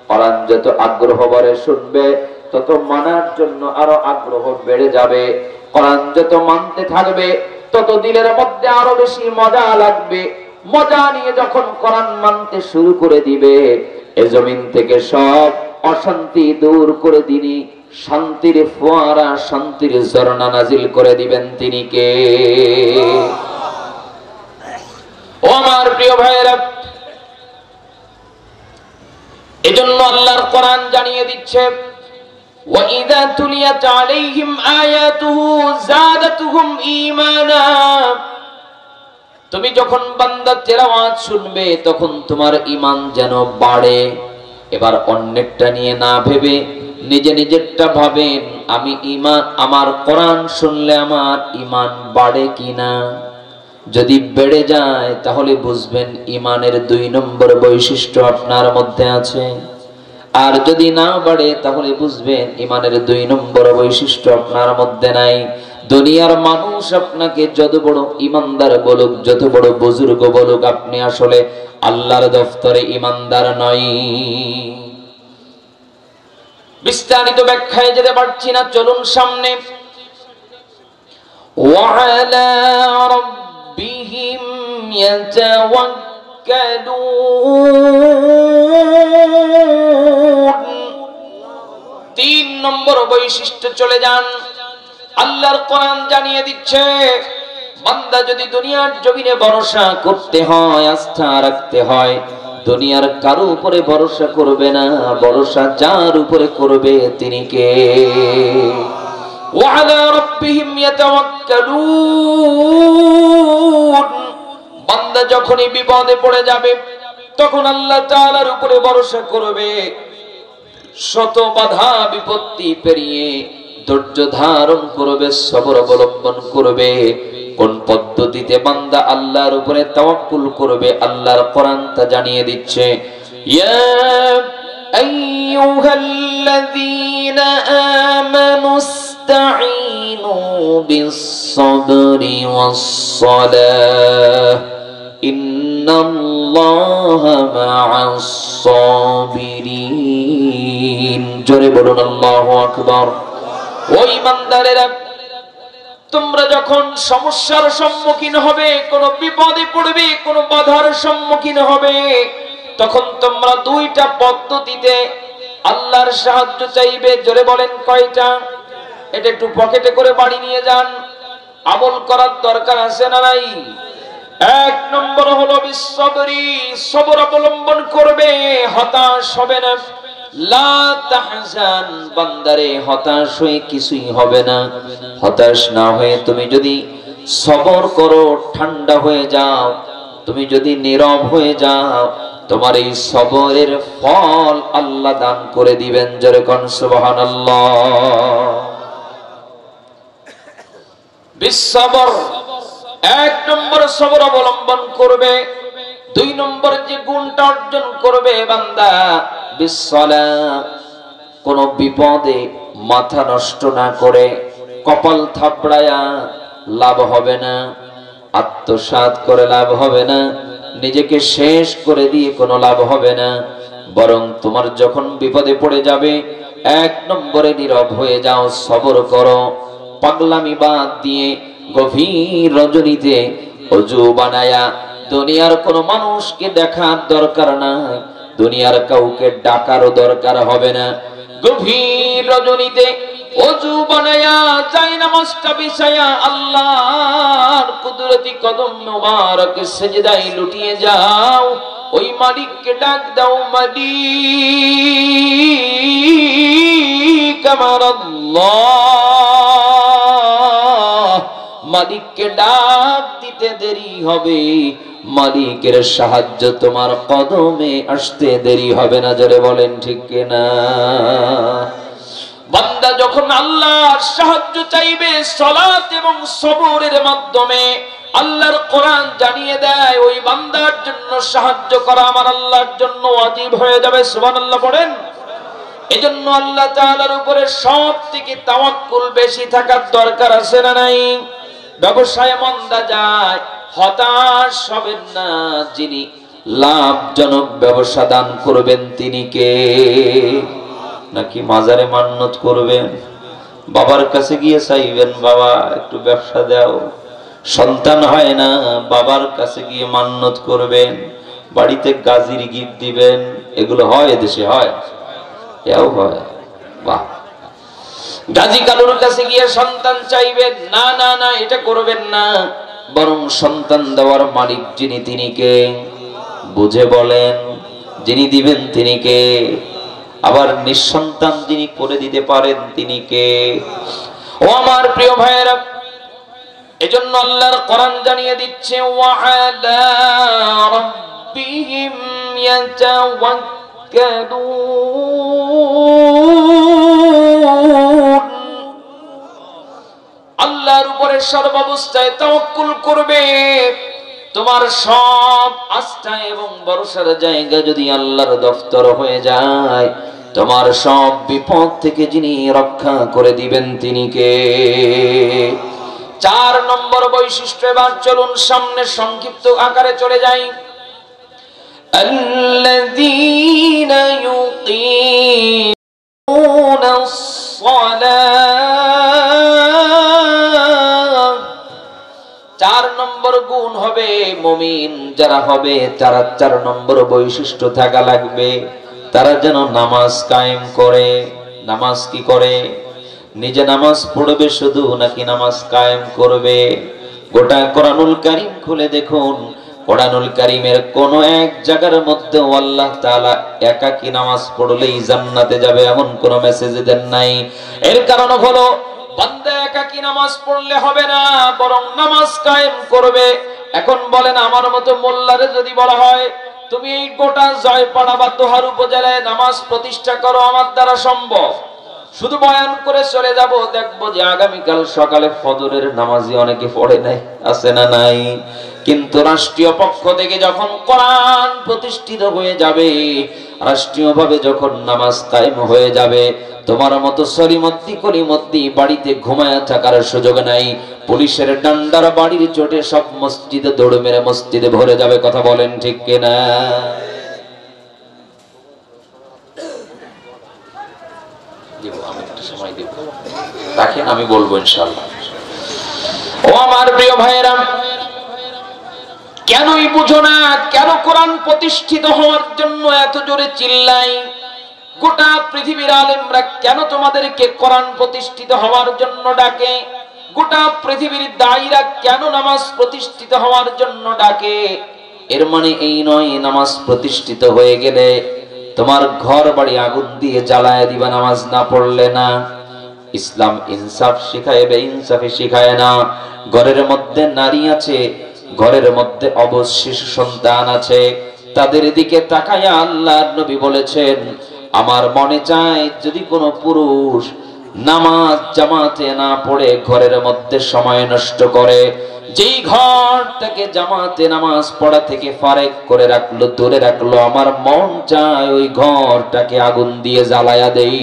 কোরআন যত আগ্রহ ভরে শুনবে তত মানার জন্য আরো আগ্রহ বেড়ে যাবে। কোরআন যত মানতে থাকবে তত দিলের মধ্যে আরো বেশি মজা লাগবে। মজা নিয়ে যখন কোরআন মানতে শুরু করে দিবে, এ জমিন থেকে সব অশান্তি দূর করে তিনি শান্তির ফোয়ারা, শান্তির ঝর্ণা নাজিল করে দিবেন। তিনি কে? ও আমার প্রিয় ভাইয়েরা, এজন্য আল্লাহর কোরআন জানিয়ে দিচ্ছে, ওয়াইদা তুলিয়াত আলাইহিম আয়াতুহু যাদাতুহুম ঈমানা। তুমি যখন বান্দা তেলাওয়াত শুনবে তখন তোমার ঈমান যেন বাড়ে। এবার অন্যেরটা নিয়ে না ভেবে নিজে নিজেরটা ভাবেন, আমি ঈমান, আমার কোরআন শুনলে আমার ঈমান বাড়ে কিনা। যদি বেড়ে যায় তাহলে বুঝবেন ঈমানের 2 নম্বর বৈশিষ্ট্য আপনার মধ্যে আছে। আর যদি না বাড়ে তাহলে বুঝবেন ঈমানের 2 নম্বর বৈশিষ্ট্য আপনার মধ্যে নাই। দুনিয়ার মানুষ আপনাকে যত বড় ঈমানদার বলুক, যত বড় বুজুর্গ বলুক, আপনি আসলে আল্লাহর দফতরে ঈমানদার নয়। বিস্তারিত ব্যাখ্যায় যেতে পারছি না, চলুন সামনে। ওয়ালা রাব্বিহিম ইয়াতাওয়াক্কালুন। 3 নম্বর বৈশিষ্ট্য চলে যান। আল্লাহর কোরআন জানিয়ে দিচ্ছে, বান্দা যদি দুনিয়ার জমিনে ভরসা করতে হয়, আস্থা রাখতে হয়, দুনিয়ার কারো উপরে ভরসা করবে না, ভরসা যার উপরে করবে তিনি কে? ওয়ালা রাব্বিহিম ইয়াতাওয়াক্কালুন। বান্দা যখনই বিপদে পড়ে যাবে তখন আল্লাহ তাআলার উপরে ভরসা করবে। শত বাধা বিপত্তি পেরিয়ে ধৈর্য ধারণ করবে, সবর অবলম্বন করবে। কোন পদ্ধতিতে বান্দা আল্লাহর উপরে তাওয়াক্কুল করবে আল্লাহর কোরআন তা জানিয়ে দিচ্ছে। ইয়া আইয়ুহাল্লাযীনা আমানুস্তাঈনু বিস-সাবরি ওয়াস-সালাহ ইন্নাল্লাহা মা'আস সাবিরিন। জোরে বলুন আল্লাহু আকবার। ও ঈমানদারেরা, তোমরা যখন সমস্যার সম্মুখীন হবে, কোন বিপদে পড়বে, কোন বাধার সম্মুখীন হবে, তখন তোমরা দুইটা পদ্ধতিতে আল্লাহর সাহায্য চাইবে। জোরে বলেন কয়টা? এটা একটু পকেটে করে বাড়ি নিয়ে যান, আমল করার দরকার আছে না নাই? এক নম্বর হলো বিসবরি, সবর অবলম্বন করবে, হতাশ হবে না। লা তাহজান, বান্দারে হতাশ হয়ে কিছুই হবে না। হতাশ না হয়ে তুমি যদি সবর করো, ঠান্ডা হয়ে যাও, তুমি যদি নীরব হয়ে যাও, তোমার এই সবরের ফল আল্লাহ দান করে দিবেন। জোরে কোন সুবহানাল্লাহ। বিসবর, এক নম্বর সবর অবলম্বন করবে। দুই নম্বর যে গুণটা অর্জন করবে বান্দা, বিসসালা, কোন বিপদে মাথা নষ্ট না করে কপাল থাপড়ায়া লাভ হবে না, আত্মসাৎ করে লাভ হবে না, নিজেকে শেষ করে দিয়ে কোনো লাভ হবে না। বরং তোমার যখন বিপদে পড়ে যাবে, এক নম্বরে নীরব হয়ে যাও, সবর করো। পাগলামি বাদ দিয়ে গভীর রজনীতে অজু বানায়া, দুনিয়ার কোন মানুষকে দেখার দরকার নাই, দুনিয়ার কাউকে ডাকারও দরকার হবে না। গভীর রজনীতে অজু বানায়া যাই নামাজটা বিছায়া আল্লাহর কুদরতি কদম মোবারকে সিজদায় লুটিয়ে যাও। ওই মালিককে ডাক দাও, মালিক আমার আল্লাহ। মালিককে ডাক দিতে দেরি হবে, মালিকের সাহায্য তোমার কদমে আসতে দেরি হবে না। জোরে বলেন ঠিক কিনা? বান্দা যখন আল্লাহর সাহায্য চাইবে সালাত এবং সবরের মাধ্যমে, আল্লাহর কোরআন জানিয়ে দেয় ওই বান্দার জন্য সাহায্য করা আমার আল্লাহর জন্য ওয়াজিব হয়ে যাবে। সুবহানাল্লাহ পড়েন। এজন্য আল্লাহ তাআলার উপরে সবথেকে তাওয়াক্কুল বেশি থাকার দরকার আছে না নাই? ব্যবসায় মন্দা যায়, হতাশ হবেন না। যিনি লাভজনক ব্যবসা দান করবেন তিনি কে? নাকি মাজারে মান্নত করবেন? বাবার কাছে গিয়ে চাইবেন, বাবা একটু ব্যবসা দাও। সন্তান হয় না, বাবার কাছে গিয়ে মান্নত করবেন, বাড়িতে গাজির গিফট দিবেন। এগুলো হয় এদেশে? হয়? এও হয়? বাহ। গাজী কালুর কাছে গিয়ে সন্তান চাইবেন? না না না, এটা করবেন না। বরং সন্তান দেওয়ার মালিক যিনি, তিনি কে? বুঝে বলেন। যিনি দিবেন তিনি কে? আবার নিঃসন্তান যিনি করে দিতে পারেন তিনি কে? ও আমার প্রিয় ভাইয়েরা, এজন্য আল্লাহর কোরআন জানিয়ে দিচ্ছে, ওয়া'আলা রাব্বিহিম ইয়াতাওয়াক্কালুন। আল্লাহর উপরে সর্বাবস্থায় তাওয়াক্কুল করবে। তোমার সব আস্থা এবং ভরসার জায়গা যদি আল্লাহর দফতর হয়ে যায়, তোমার সব বিপদ থেকে যিনি রক্ষা করে দিবেন তিনি কে? 4 নম্বর বৈশিষ্ট্য। এবার চলুন সামনে সংক্ষিপ্ত আকারে চলে যাই। আল্লাযীনা ইউকিমুনাস সালাহ। 4 নম্বর গুণ হবে মুমিন যারা হবে, তারা 4 নম্বর বৈশিষ্ট্য থাকা লাগবে। তারা যেন নামাজ কায়েম করে। নামাজ কি করে? নিজে নামাজ পড়বে শুধু, নাকি নামাজ কায়েম করবে? গোটা কোরআনুল কারীম খুলে দেখুন, কোরআনুল কারীমের কোন এক জায়গার মধ্যে আল্লাহ তাআলা একাকী নামাজ পড়লেই জান্নাতে যাবে এমন কোন মেসেজ দেন নাই। এর কারণ হলো বান্দা একাকী নামাজ পড়লে হবে না, বরং নামাজ কায়েম করবে। এখন বলেন, আমার মতো মোল্লারে যদি বলা হয় তুমি এই গোটা জয়পাড়া বা দোহার উপজেলায় নামাজ প্রতিষ্ঠা করো, আমার দ্বারা সম্ভব? শুধু বয়ান করে চলে যাব, দেখবো যে আগামীকাল সকালে ফজরের নামাজই অনেকে পড়ে নাই, আছে না নাই? কিন্তু রাষ্ট্রীয় পক্ষ থেকে যখন কোরআন প্রতিষ্ঠিত হয়ে যাবে, রাষ্ট্রীয়ভাবে যখন নামাজ কায়েম হয়ে যাবে, তোমার মতো সলিমদ্দি কলিমদ্দি বাড়িতে ঘুমায়া থাকার সুযোগ নাই। পুলিশের ডান্ডার বাড়ির চোটে সব মসজিদে দৌড় মেরে মসজিদে ভরে যাবে। কথা বলেন ঠিক কিনা? আমি একটু সময় দেব, রাখেন, আমি বলবো ইনশাআল্লাহ। ও আমার প্রিয় ভাইয়েরা, কেনই বুঝো না কেন কোরআন প্রতিষ্ঠিত হওয়ার জন্য এত জোরে চিল্লাই? গোটা পৃথিবীর আলেমরা কেন তোমাদেরকে কোরআন প্রতিষ্ঠিত হওয়ার জন্য ডাকে? গোটা পৃথিবীর দায়ীরা কেন নামাজ প্রতিষ্ঠিত হওয়ার জন্য ডাকে? এর মানে এই নয় নামাজ প্রতিষ্ঠিত হয়ে গেলে তোমার ঘর বাড়ি আগুন দিয়ে জ্বালায় দিবা নামাজ না পড়লে না। ইসলাম ইনসাফ শিখায়, বেইনসাফি শিখায় না। ঘরের মধ্যে নারী আছে, ঘরের মধ্যে অবশ শিশু সন্তান আছে, তাদের দিকে তাকায়া আল্লাহর নবী বলেছেন, আমার মনে চায় যদি কোনো পুরুষ নামাজ জামাতে না পড়ে ঘরের মধ্যে সময় নষ্ট করে, যেই ঘরটাকে জামাতে নামাজ পড়া থেকে ফারেক করে রাখলো, দূরে রাখলো, আমার মন চায় ওই ঘরটাকে আগুন দিয়ে জ্বালায়া দেই।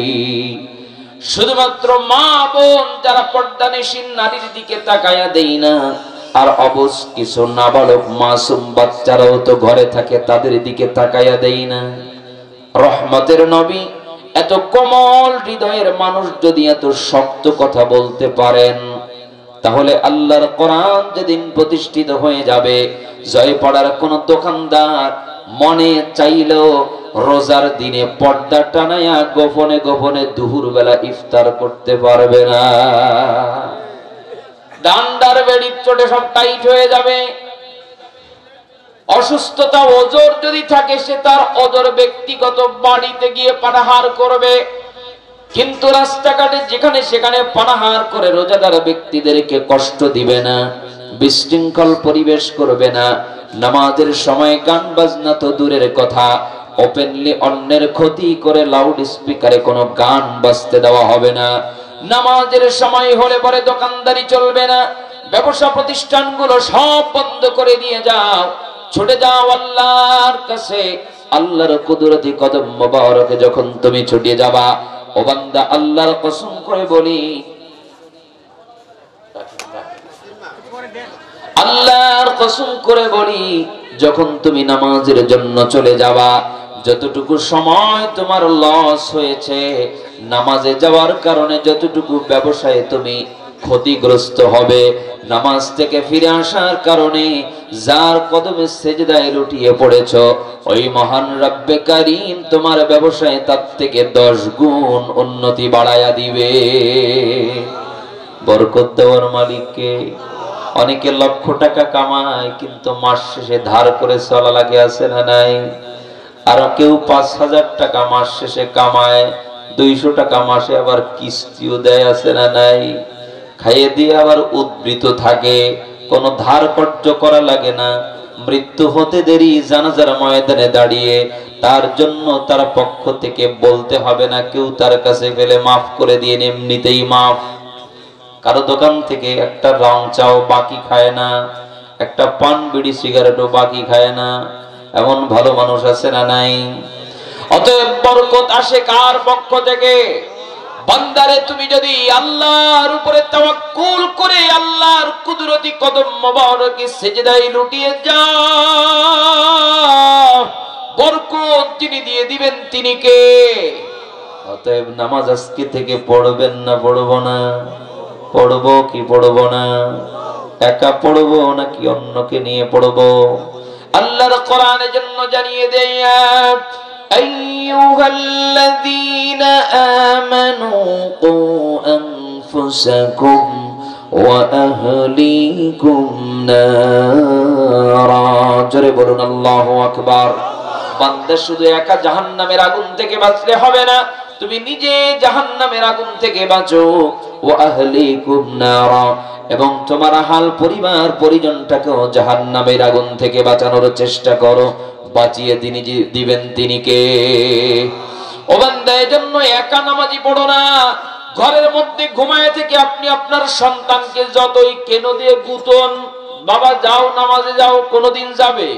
শুধুমাত্র মা বোন যারা পর্দানিসীন নারীর দিকে তাকায়া দেই না, আর অবশ কিছু নাবালক মাসুম বাচ্চারাও তো ঘরে থাকে, তাদের দিকে তাকায়া দেই না। রহমতের নবী এত কোমল হৃদয়ের মানুষ যদি এত শক্ত কথা বলতে পারেন, তাহলে আল্লাহর কোরআন যেদিন প্রতিষ্ঠিত হয়ে যাবে, জয়পাড়ার কোন দোকানদার মনে চাইলেও রোজার দিনে পর্দা টানায়া গোপনে গোপনে দুপুর বেলা ইফতার করতে পারবে না। ডান্ডার বেড়ির চোটে সব টাইট হয়ে যাবে। অসুস্থতা ওজর যদি থাকে, সে তার ওজর ব্যক্তিগত বাড়িতে গিয়ে পানাহার করবে, কিন্তু রাস্তাঘাটে যেখানে সেখানে পানাহার করে রোজাদার ব্যক্তিদেরকে কষ্ট দিবে না, বিশৃঙ্খল পরিবেশ করবে না। নামাজের সময় গান বাজনা তো দূরের কথা, ওপেনলি অন্যের ক্ষতি করে লাউড স্পিকারে কোনো গান বাজতে দেওয়া হবে না। নামাজের সময় হলে পরে দোকানদারি চলবে না, ব্যবসা প্রতিষ্ঠানগুলো সব বন্ধ করে দিয়ে যাও, ছুটে যাও আল্লাহর কাছে। আল্লাহর কুদরতি কদম মোবারকে যখন তুমি ছুটে যাবা, ও বান্দা আল্লাহর কসম করে বলি, আল্লাহর কসম করে বলি, যখন তুমি নামাজের জন্য চলে যাবা, যতটুকু সময় তোমার লস হয়েছে নামাজে যাওয়ার কারণে, যতটুকু ব্যবসায় তুমি ক্ষতিগ্রস্ত হবে নামাজ থেকে ফিরে আসার কারণে, যার কদমে সেজদায় লুটিয়ে পড়েছ, ওই মহান রব্বে কারীম তোমার ব্যবসায় তার থেকে 10 গুণ উন্নতি বাড়ায়া দিবে। বরকত দেওয়ার মালিককে। অনেকে লক্ষ টাকা কামায়, কিন্তু মাস শেষে ধার করে চলা লাগে, আছে না নাই? আর কেউ 5,000 টাকা মাস শেষে কামায়, 200 টাকা মাসে আবার কিস্তিও দেয়, আছে না নাই? খাইয়ে দিয়ে আবার উদ্বৃত থাকে, কোনো ধার কর্য করা লাগে না। মৃত্যু হতে দেরি, জানাজার ময়দানে দাঁড়িয়ে তার জন্য তার পক্ষ থেকে বলতে হবে না, কেউ তার কাছে ফেলে মাফ করে দিয়ে এমনিতেই মাফ। কারো দোকান থেকে একটা রং চাও বাকি খায় না, একটা পান বিড়ি সিগারেটও বাকি খায় না, এমন ভালো মানুষ আছে না নাই? অতএব বরকত আসে কার পক্ষ থেকে? বান্দারে, তুমি যদি আল্লাহর উপরে তাওয়াক্কুল করে আল্লাহর কুদরতি কদম মোবারকে সিজদায় লুটিয়ে যাও, বরকত যিনি দিয়ে দিবেন তিনি কে? অতএব নামাজ আজকে থেকে পড়বেন না পড়বো না? পড়বো কি পড়বো না? একা পড়বো নাকি অন্যকে নিয়ে পড়বো? আল্লাহর কোরআনের জন্য জানিয়ে দেয়, আইয়ুহাল্লাযীনা আমানু কু আনফুসাকুম ওয়া আহলিকুম নারা। জোরে বলুন আল্লাহু আকবার। বান্দা শুধু একা জাহান্নামের আগুন থেকে বাঁচলে হবে না, তুমি নিজে জাহান্নামের আগুন থেকে বাঁচো, ওয়া আহলিকুম নারা, এবং তোমার আহাল পরিবার পরিজনটাকেও জাহান্নামের আগুন থেকে বাঁচানোর চেষ্টা করো। বাঁচিয়ে তিনি দিবেন তিনি কে? ও বান্দা, এজন্য একা নামাজি পড়ো না। ঘরের মধ্যে ঘুমায় থেকে আপনি আপনার সন্তানকে যতই কেন দিয়ে গুতন, বাবা যাও নামাজে যাও, কোনোদিন যাবে?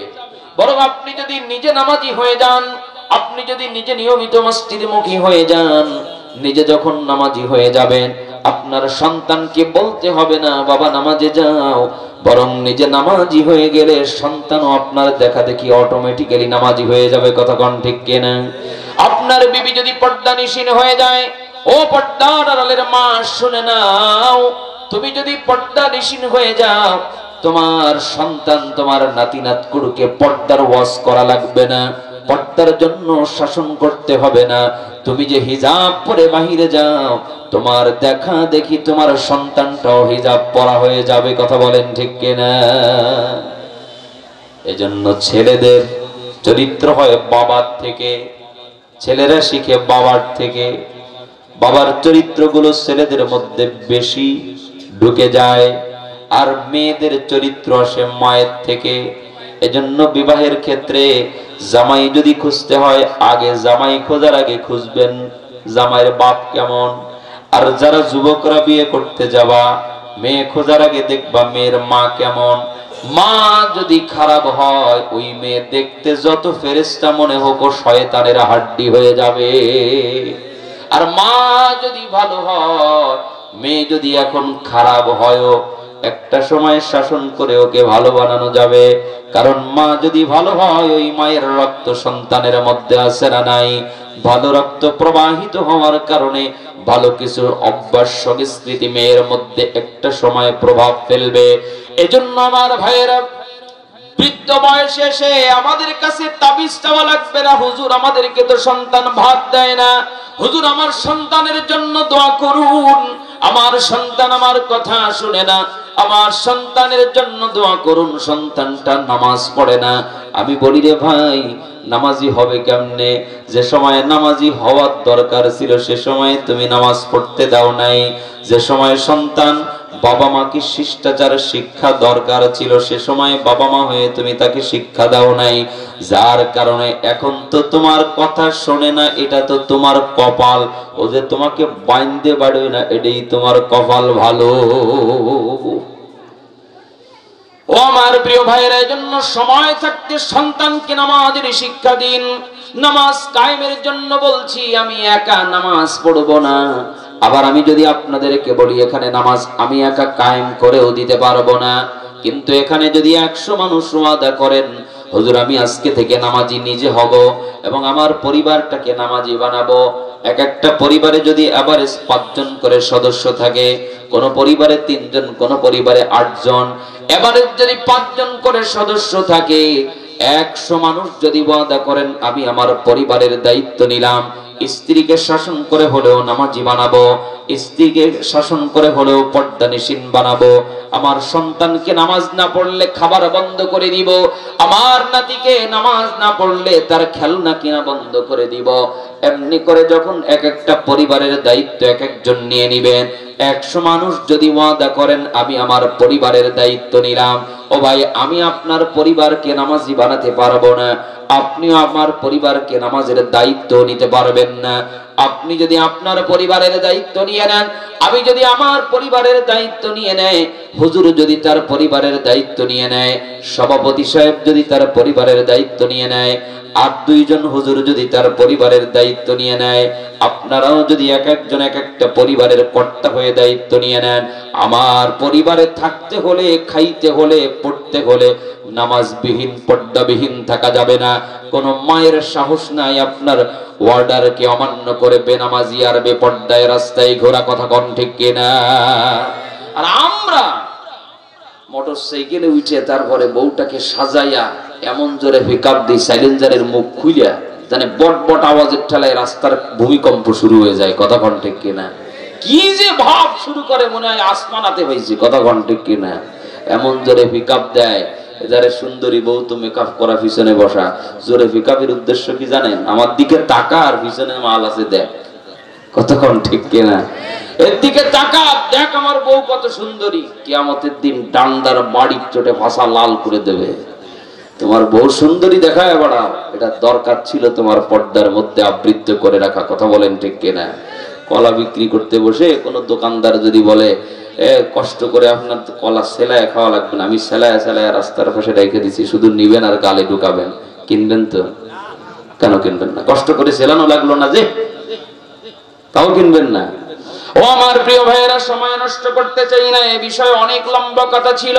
বরং আপনি যদি নিজে নামাজি হয়ে যান, আপনি যদি নিজে নিয়মিত মসজিদমুখী হয়ে যান, নিজে যখন নামাজি হয়ে যাবেন, আপনার সন্তানকে বলতে হবে না বাবা নামাজে যাও, বরং নিজে নামাজি হয়ে গেলে সন্তানও আপনার দেখা দেখি অটোমেটিক্যালি নামাজি হয়ে যাবে। কথা কোন ঠিক কিনা? আপনার বিবি যদি পর্দানিশীন হয়ে যায়, ও পর্দার আড়ালের মা শুনে নাও, তুমি যদি পর্দানিশীন হয়ে যাও, তোমার সন্তান, তোমার নাতি নাতকুড়কে পর্দার ওয়াজ করা লাগবে না, পর্দার জন্য শাসন করতে হবে না। তুমি যে হিজাব পরে বাহিরে যাও, তোমার দেখা দেখি তোমার সন্তানটাও হিজাব পরা হয়ে যাবে। কথা বলেন ঠিক কিনা? এজন্য ছেলেদের চরিত্র হয় বাবার থেকে, ছেলেরা শিখে বাবার থেকে। বাবার চরিত্রগুলো ছেলেদের মধ্যে বেশি ঢুকে যায়, আর মেয়েদের চরিত্র আসে মায়ের থেকে। এজন্য বিবাহের ক্ষেত্রে জামাই যদি খুঁজতে হয়, আগে জামাই খোঁজার আগে খুঁজবেন জামাইয়ের বাপ কেমন। আর যারা যুবকরা বিয়ে করতে যাবা, মেয়ে খোঁজার আগে দেখবা মেয়ের মা কেমন। মা যদি খারাপ হয়, ওই মেয়ে দেখতে যত ফেরেশতা মনে হোক, শয়তানের হাড্ডি হয়ে যাবে। আর মা যদি ভালো হয়, মেয়ে যদি এখন খারাপ হয়, একটা সময় শাসন করে ওকে ভালো বানানো যাবে। কারণ মা যদি ভালো হয়, ওই মায়ের রক্ত সন্তানের মধ্যে আছে না নাই? ভালো রক্ত প্রবাহিত হওয়ার কারণে ভালো কিছু অভ্যাস সংস্কৃতি মেয়ের মধ্যে একটা সময় প্রভাব ফেলবে। এজন্য আমার ভাইয়েরা, বৃদ্ধ বয়সে এসে আমাদের কাছে তাবিজ চাওয়া লাগবে না। হুজুর আমাদেরকে তো সন্তান ভাত দেয় না, হুজুর আমার সন্তানের জন্য দোয়া করুন, আমার সন্তান আমার কথা শুনে না, আমার সন্তানের জন্য দোয়া করুন, সন্তানটা নামাজ পড়ে না। আমি বলি রে ভাই, নামাজি হবে কেমনে? যে সময় নামাজি হওয়ার দরকার ছিল সে সময় তুমি নামাজ পড়তে দাও নাই। যে সময় সন্তান বাবা মাকে শিষ্টাচার শিক্ষা দরকার ছিল সে সময় বাবা মা হয়ে তুমি তাকে শিক্ষা দাও নাই। যার কারণে এখন তো তোমার কথা শোনে না, এটা তো তোমার কপাল। ও যে তোমাকে বাইন্দে বাড়বে না, এটাই তোমার কপাল ভালো। ও আমার প্রিয় ভাইয়েরা, এজন্য সময় থাকতে সন্তানকে নামাজের শিক্ষা দিন। নামাজ কায়েমের জন্য বলছি, আমি একা নামাজ পড়বো না। আবার আমি যদি আপনাদেরকে বলি এখানে নামাজ আমি একা কায়েম করেও দিতে পারবো না, কিন্তু এখানে যদি 100 মানুষ ওয়াদা করেন হুজুর আমি আজকে থেকে নামাজি নিজে হব এবং আমার পরিবারটাকে নামাজি বানাবো। এক একটা পরিবারে যদি এভারেজ 5 জন করে সদস্য থাকে, কোন পরিবারে 3 জন, কোন পরিবারে 8 জন, এভারেজ যদি 5 জন করে সদস্য থাকে, 100 মানুষ যদি ওয়াদা করেন আমি আমার পরিবারের দায়িত্ব নিলাম, স্ত্রীকে শাসন করে হলেও নামাজি বানাবো, স্ত্রীকে শাসন করে হলেও পর্দানিশীন বানাবো, আমার সন্তানকে নামাজ না পড়লে খাবার বন্ধ করে দিব, আমার নাতিকে নামাজ না পড়লে তার খেলনা কিনা বন্ধ করে দিব। এমনি করে যখন এক একটা পরিবারের দায়িত্ব এক একজন নিয়ে নিবেন, 100 মানুষ যদি ওয়াদা করেন আমি আমার পরিবারের দায়িত্ব নিলাম, ও ভাই আমি আপনার পরিবারকে নামাজি বানাতে পারবো না, আপনিও আমার পরিবারকে নামাজের দায়িত্ব নিতে পারবেন না। আপনি যদি আপনার পরিবারের দায়িত্ব নিয়ে নেন, আমি যদি আমার পরিবারের দায়িত্ব নিয়ে নেয়, হুজুর যদি তার পরিবারের দায়িত্ব নিয়ে নেয়, সভাপতি সাহেব যদি তার পরিবারের দায়িত্ব নিয়ে নেয়, আর 2 জন হুজুর যদি তার পরিবারের দায়িত্ব নিয়ে নেয়, আপনারাও যদি এক একজন এক একটা পরিবারের কর্তা হয়ে দায়িত্ব নিয়ে নেন, আমার পরিবারে থাকতে হলে, খাইতে হলে, পড়তে হলে নামাজবিহীন পর্দাবিহীন থাকা যাবে না। কোন মায়ের সাহস নাই আপনার ওয়ার্ডারকে অমান্য করে বেনামাজি আর বেপর্দায় রাস্তায় ঘোরা, কথা কোন ঠিক কিনা? আর আমরা মোটরসাইকেলে উঠে তারপরে বউটাকে সাজাইয়া এমন জোরে পিকআপ দিই, সাইলেন্সারের মুখ খুইলা জানে বট বট আওয়াজের ঠেলায় রাস্তার ভূমিকম্প শুরু হয়ে যায়, কথা কোন ঠিক কিনা? কি যে ভাব শুরু করে মনে হয় আসমানাতে হয়েছে, কথা কোন ঠিক কিনা? এমন জোরে পিকআপ দেয়, যারে সুন্দরী বউ তো মেকআপ করা পিছনে বসা। জোরে পিকআপের উদ্দেশ্য কি জানেন? আমার দিকে তাকা আর পিছনে মাল আছে দেখ, কতক্ষণ ঠিক কিনা? এর দিকে তাকা, দেখ আমার বউ কত সুন্দরী। কিয়ামতের দিন ডান্ডার বাড়ির চোটে ভাষা লাল করে দেবে। তোমার বউ সুন্দরী দেখায় বাড়াও, এটা দরকার ছিল তোমার পর্দার মধ্যে আবৃত করে রাখা। কথা বলেন ঠিক কিনা? কলা বিক্রি করতে বসে কোন দোকানদার যদি বলে কষ্ট করে আপনার কলা সেলায় খাওয়া লাগবে না, আমি সেলায় সেলায় রাস্তার পাশে রেখে দিচ্ছি, শুধু নিবেন আর গালে ঢুকাবেন, কিনবেন তো? কেন কিনবেন না? কষ্ট করে সেলানো লাগলো না যে, তাও কিনবেন না? ও আমার প্রিয় ভাইয়েরা, সময় নষ্ট করতে চাই না, এই বিষয়ে অনেক লম্বা কথা ছিল,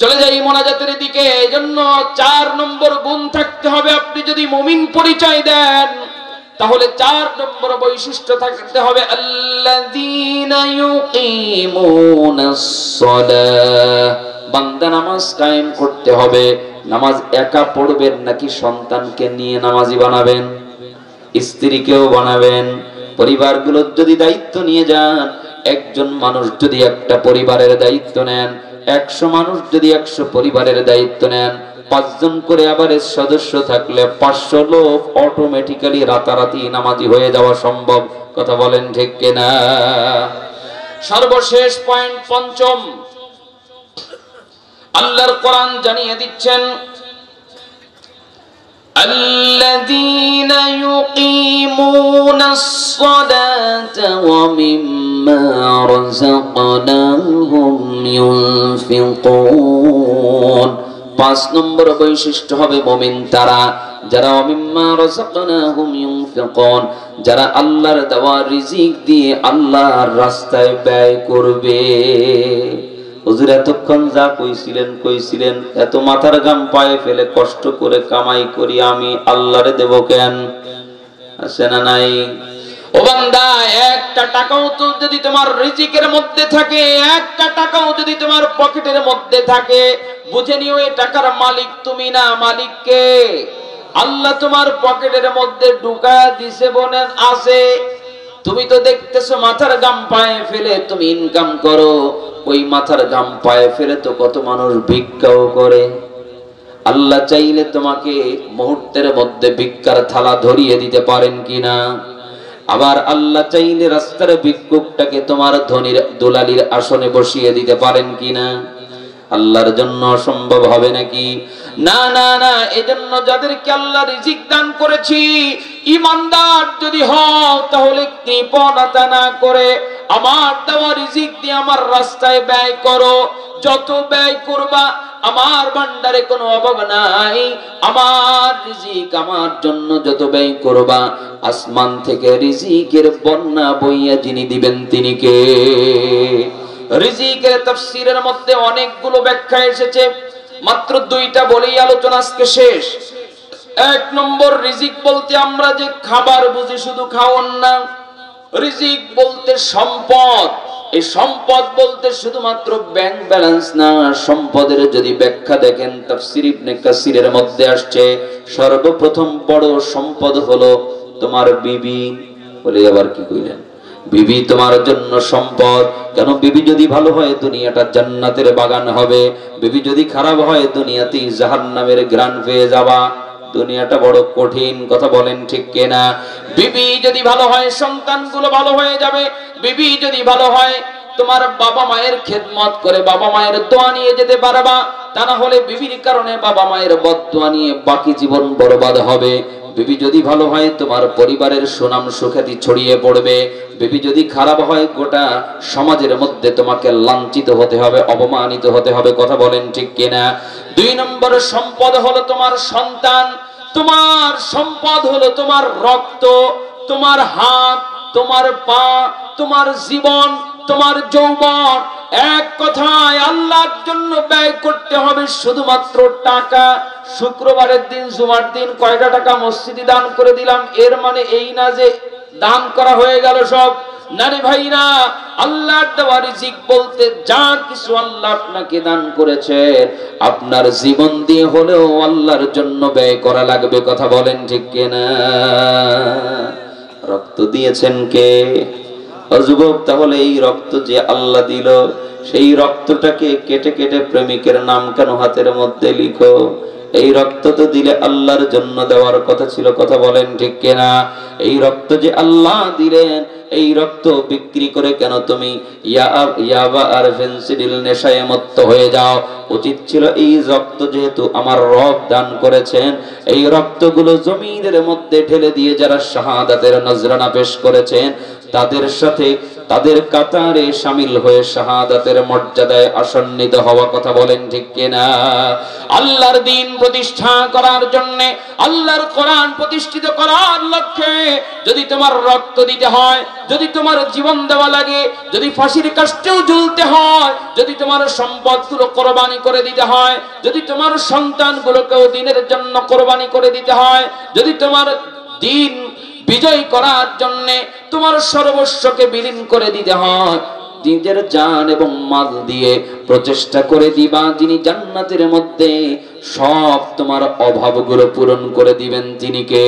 চলে যাই মোনাজাতের দিকে। এজন্য 4 নম্বর গুণ থাকতে হবে। আপনি যদি মুমিন পরিচয় দেন তাহলে 4 নম্বর বৈশিষ্ট্য থাকতে হবে, আল্লাযীনা ইউকিমুনাস সালাহ। বান্দা নামাজ কায়েম করতে হবে। নামাজ একা পড়বেন নাকি সন্তানকে নিয়ে নামাজি বানাবেন, স্ত্রীকেও বানাবেন, পরিবারগুলোর যদি দায়িত্ব নিয়ে যান, একজন মানুষ যদি একটা পরিবারের দায়িত্ব নেন, 100 মানুষ যদি 100 পরিবারের দায়িত্ব নেন, 5 জন করে আবার সদস্য থাকলে 500 লোক অটোমেটিক্যালি রাতারাতি নামাজি হয়ে যাওয়া সম্ভব। কথা বলেন ঠিক কিনা? সর্বশেষ পয়েন্ট, পঞ্চম, আল্লাহর কোরআন জানিয়ে দিচ্ছেন, الذين يقيمون الصلاة ومما رزقناهم ينفقون। 5 নম্বর বৈশিষ্ট্য হবে মুমিন তারা যারা ওমিম্মা রাযাকনাহুম ইউনফিকুন, যারা আল্লাহর দেওয়া রিজিক দিয়ে আল্লাহর রাস্তায় ব্যয় করবে। হুজুর এতক্ষণ যা কইছিলেন, এত মাথার ঘাম পায়ে ফেলে কষ্ট করে কামাই করি আমি, আল্লাহরে দেব কেন? আছে না নাই? ও বান্দা, একটা টাকাও তো যদি তোমার রিজিকের মধ্যে থাকে, একটা টাকাও যদি তোমার পকেটের মধ্যে থাকে, বুঝে নিও এই টাকার মালিক তুমি না, মালিক কে? আল্লাহ তোমার পকেটের মধ্যে ঢুকায়া দিছে, বলেন আছে। তুমি তো দেখতেছো মাথার ঘাম পায়ে ফেলে তুমি ইনকাম করো, ওই মাথার ঘাম পায়ে ফেলে তো কত মানুষ ভিক্ষাও করে। আল্লাহ চাইলে তোমাকে মুহূর্তের মধ্যে ভিক্ষার থালা ধরিয়ে দিতে পারেন কিনা? আবার আল্লাহ চাইলে রাস্তার ভিক্ষুকটাকে তোমার ধনীর দুলালির আসনে বসিয়ে দিতে পারেন কিনা? আল্লাহর জন্য অসম্ভব হবে নাকি? না না না। এজন্য যাদেরকে আল্লাহ রিজিক দান করেছি, ঈমানদার যদি হও তাহলে কৃপণতা না করে আমার দেওয়া রিজিক দিয়ে আমার রাস্তায় ব্যয় করো। যত ব্যয় করবা আমার ভান্ডারে কোনো অভাব নাই। আমার রিজিক আমার জন্য যত ব্যয় করবা, আসমান থেকে রিজিকের বন্যা বইয়া যিনি দিবেন তিনি কে? রিজিকের তাফসীরের মধ্যে অনেকগুলো ব্যাখ্যা এসেছে, মাত্র 2টা বলেই আলোচনা আজকে শেষ। 1 নম্বর, রিজিক বলতে আমরা যে খাবার বুঝি, শুধু খাওয়ান না। রিজিক বলতে সম্পদ। এই সম্পদ বলতে শুধুমাত্র ব্যাংক ব্যালেন্স না। সম্পদের যদি ব্যাখ্যা দেখেন, তাফসীর ইবনে কাসিরের মধ্যে আসছে, সর্বপ্রথম বড় সম্পদ হলো তোমার বিবি। বলে আবার কি কইলেন? বিবি তোমার জন্য সম্পদ। কেন? বিবি যদি ভালো হয় দুনিয়াটা জান্নাতের বাগান হবে, বিবি যদি খারাপ হয় দুনিয়াতেই জাহান্নামের ঘ্রাণ পেয়ে যাবা। দুনিয়াটা বড় কঠিন। কথা বলেন ঠিক কিনা? বিবি যদি ভালো হয় সন্তানগুলো ভালো হয়ে যাবে। বিবি যদি ভালো হয় তোমার বাবা মায়ের খেদমত করে বাবা মায়ের দোয়া নিয়ে যেতে পারবা। তা না হলে বিবির কারণে বাবা মায়ের বদদোয়া নিয়ে বাকি জীবন বরবাদ হবে। বিবি যদি ভালো হয় তোমার পরিবারের সুনাম সুখ্যাতি ছড়িয়ে পড়বে। বিবি যদি খারাপ হয় গোটা সমাজের মধ্যে তোমাকে লাঞ্ছিত হতে হবে, অপমানিত হতে হবে। কথা বলেন ঠিক কিনা? 2 নম্বর সম্পদ হলো তোমার সন্তান। তোমার সম্পদ হলো তোমার রক্ত, তোমার হাত, তোমার পা, তোমার জীবন, তোমার যৌবন। এক কথায় আল্লাহর জন্য ব্যয় করতে হবে শুধুমাত্র টাকা। শুক্রবারের দিন, জুমার দিন কয়টা টাকা মসজিদে দান করে দিলাম, এর মানে এই না যে দান করা হয়ে গেল সব। নারে ভাইরা, আল্লাহর দেওয়া রিজিক বলতে যা কিছু আল্লাহ আপনাকে দান করেছে, আপনার জীবন দিয়ে হলেও আল্লাহর জন্য ব্যয় করা লাগবে। কথা বলেন ঠিক কিনা? রক্ত দিয়েছেন কে? যুবক, তাহলে এই রক্ত যে আল্লাহ দিল, সেই রক্তটাকে কেটে কেটে প্রেমিকের নাম কেন হাতের মধ্যে লিখো? এই রক্ত তো দিলে আল্লাহর জন্য দেওয়ার কথা ছিল। কথা বলেন ঠিক কিনা? এই রক্ত যে আল্লাহ দিলেন, এই রক্ত বিক্রি করে কেন তুমি ইয়াবা আর ফেন্সিডিল নেশায় মত্ত হয়ে যাও? উচিত ছিল এই রক্ত যেহেতু আমার রব দান করেছেন, এই রক্তগুলো জমিনের মধ্যে ঢেলে দিয়ে যারা শাহাদাতের নজরানা পেশ করেছেন তাদের সাথে তাদের কাতারে শামিল হয়ে শাহাদাতের মর্যাদায় আসন্নিত হওয়া। কথা বলেন ঠিক কিনা? আল্লাহর দ্বীন প্রতিষ্ঠা করার জন্য, আল্লাহর কোরআন প্রতিষ্ঠিত করার লক্ষ্যে যদি তোমার রক্ত দিতে হয়, যদি তোমার জীবন দেওয়া লাগে, যদি ফাঁসির কাষ্ঠেও ঝুলতে হয়, যদি তোমার সম্পদগুলো কোরবানি করে দিতে হয়, যদি তোমার সন্তানগুলোকেও দ্বীনের জন্য কোরবানি করে দিতে হয়, যদি তোমার দ্বীন বিজয় করার জন্য তোমার সর্বস্বকে বিলীন করে দিতে হয়, নিজের জান এবং মাল দিয়ে প্রচেষ্টা করে দিবা, যিনি জান্নাতের মধ্যে সব তোমার অভাবগুলো পূরণ করে দিবেন তিনি কে?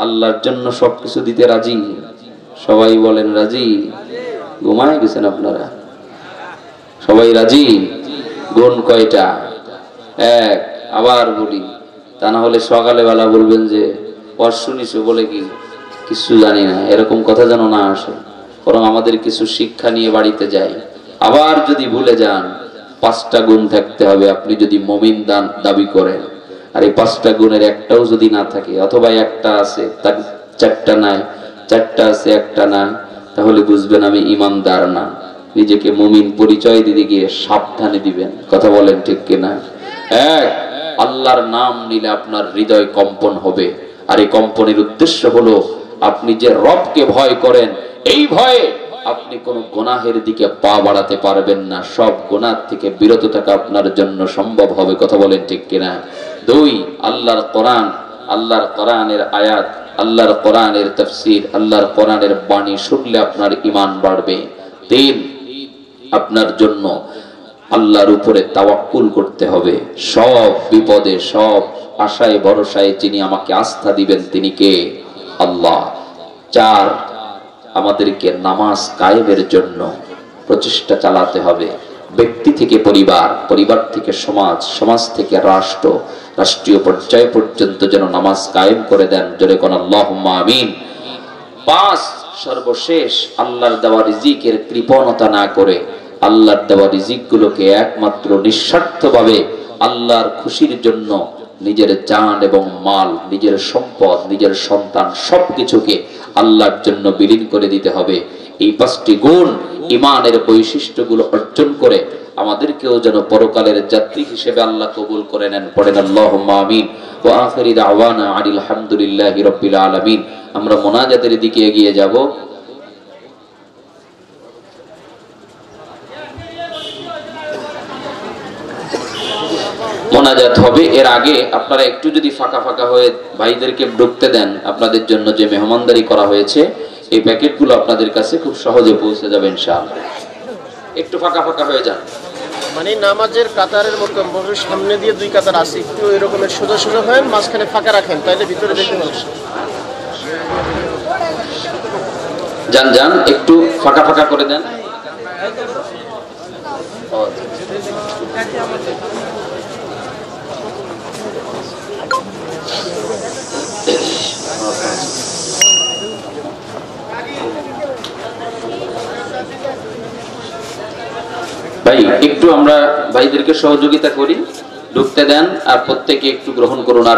আল্লাহর জন্য সবকিছু দিতে রাজি। সবাই বলেন রাজি। ঘুমায় গেছেন আপনারা? সবাই রাজি? গুণ কয়টা? এক। আবার বলি, তা না হলে সকালে বেলা বলবেন যে ওয়াজ শুনিছো বলে কি কিছু জানি না, এরকম কথা যেন না আসে। বরং আমাদের কিছু শিক্ষা নিয়ে বাড়িতে যাই। আবার যদি ভুলে যান, 5টা গুণ থাকতে হবে আপনি যদি মুমিন দাবি করেন। আর এই 5টা গুণের একটাও যদি না থাকে, অথবা একটা আছে তার 4টা নাই, 4টা আছে একটা নাই, তাহলে বুঝবেন আমি ইমানদার না। নিজেকে মুমিন পরিচয় দিতে গিয়ে সাবধানে দিবেন। কথা বলেন ঠিক কিনা? এক, আল্লাহর নাম নিলে আপনার হৃদয় কম্পন হবে। আর এই কম্পনের উদ্দেশ্য হলো আপনি যে রবকে ভয় করেন, এই ভয়ে আপনি কোনো গুনাহের দিকে পা বাড়াতে পারবেন না। সব গুনাহ থেকে বিরত থাকা আপনার জন্য সম্ভব হবে। কথা বলেন ঠিক কিনা? 2, আল্লাহর কোরআন, আল্লাহর কোরআনের আয়াত, আল্লাহর কোরআনের তাফসীর, আল্লাহর কোরআনের বাণী শুনলে আপনার ঈমান বাড়বে। 3, আপনার জন্য আল্লাহর উপরে তাওয়াক্কুল করতে হবে। সব বিপদে, সব আশায় ভরসায় যিনি আমাকে আস্থা দিবেন তিনি কে? আল্লাহ। 4, আমাদেরকে নামাজ কায়েমের জন্য প্রচেষ্টা চালাতে হবে। ব্যক্তি থেকে পরিবার, পরিবার থেকে সমাজ, সমাজ থেকে রাষ্ট্র, রাষ্ট্রীয় পর্যায় পর্যন্ত যেন নামাজ কায়েম করে দেন। জোরে কোন আল্লাহুম্মা আমিন। 5, সর্বশেষ আল্লাহর দেওয়া রিজিকের কৃপণতা না করে আল্লাহর দেওয়া রিজিকগুলোকে একমাত্র নিঃস্বার্থভাবে আল্লাহর খুশির জন্য নিজের জান এবং মাল, নিজের সম্পদ, নিজের সন্তান সবকিছুকে আল্লাহর জন্য বিলীন করে দিতে হবে। এই 5টি গুণ ঈমানের বৈশিষ্ট্যগুলো অর্জন করে আমাদেরকেও যেন পরকালের যাত্রী হিসেবে আল্লাহ কবুল করে নেন। পড়েন আল্লাহুম্মা আমিন। ওয়া আখিরি দাওয়ানা আনিল হামদুলিল্লাহি রাব্বিল আলামিন। আমরা মোনাজাতের দিকে এগিয়ে যাব। মোনাজাত হবে। এর আগে আপনারা একটু যদি ফাঁকা ফাঁকা হয়ে ভাইদেরকে ঢুকতে দেন, আপনাদের জন্য যে মেহমানদারি করা হয়েছে এই প্যাকেটগুলো আপনাদের কাছে খুব সহজে পৌঁছে যাবে ইনশাআল্লাহ। একটু ফাঁকা ফাঁকা হয়ে যান। মানে নামাজের কাতারের মতো সামনে দিয়ে 2 কাতার আছে, একটু এরকমের সোজা সোজা হয়, মাঝখানে ফাঁকা রাখেন, তাইলে ভিতরে দেখতে পাবেন। যান যান, একটু ফাঁকা ফাঁকা করে দেন। ভাই একটু আমরা ভাইদেরকে সহযোগিতা করি, ঢুকতে দেন আর প্রত্যেকে একটু গ্রহণ করুন। আর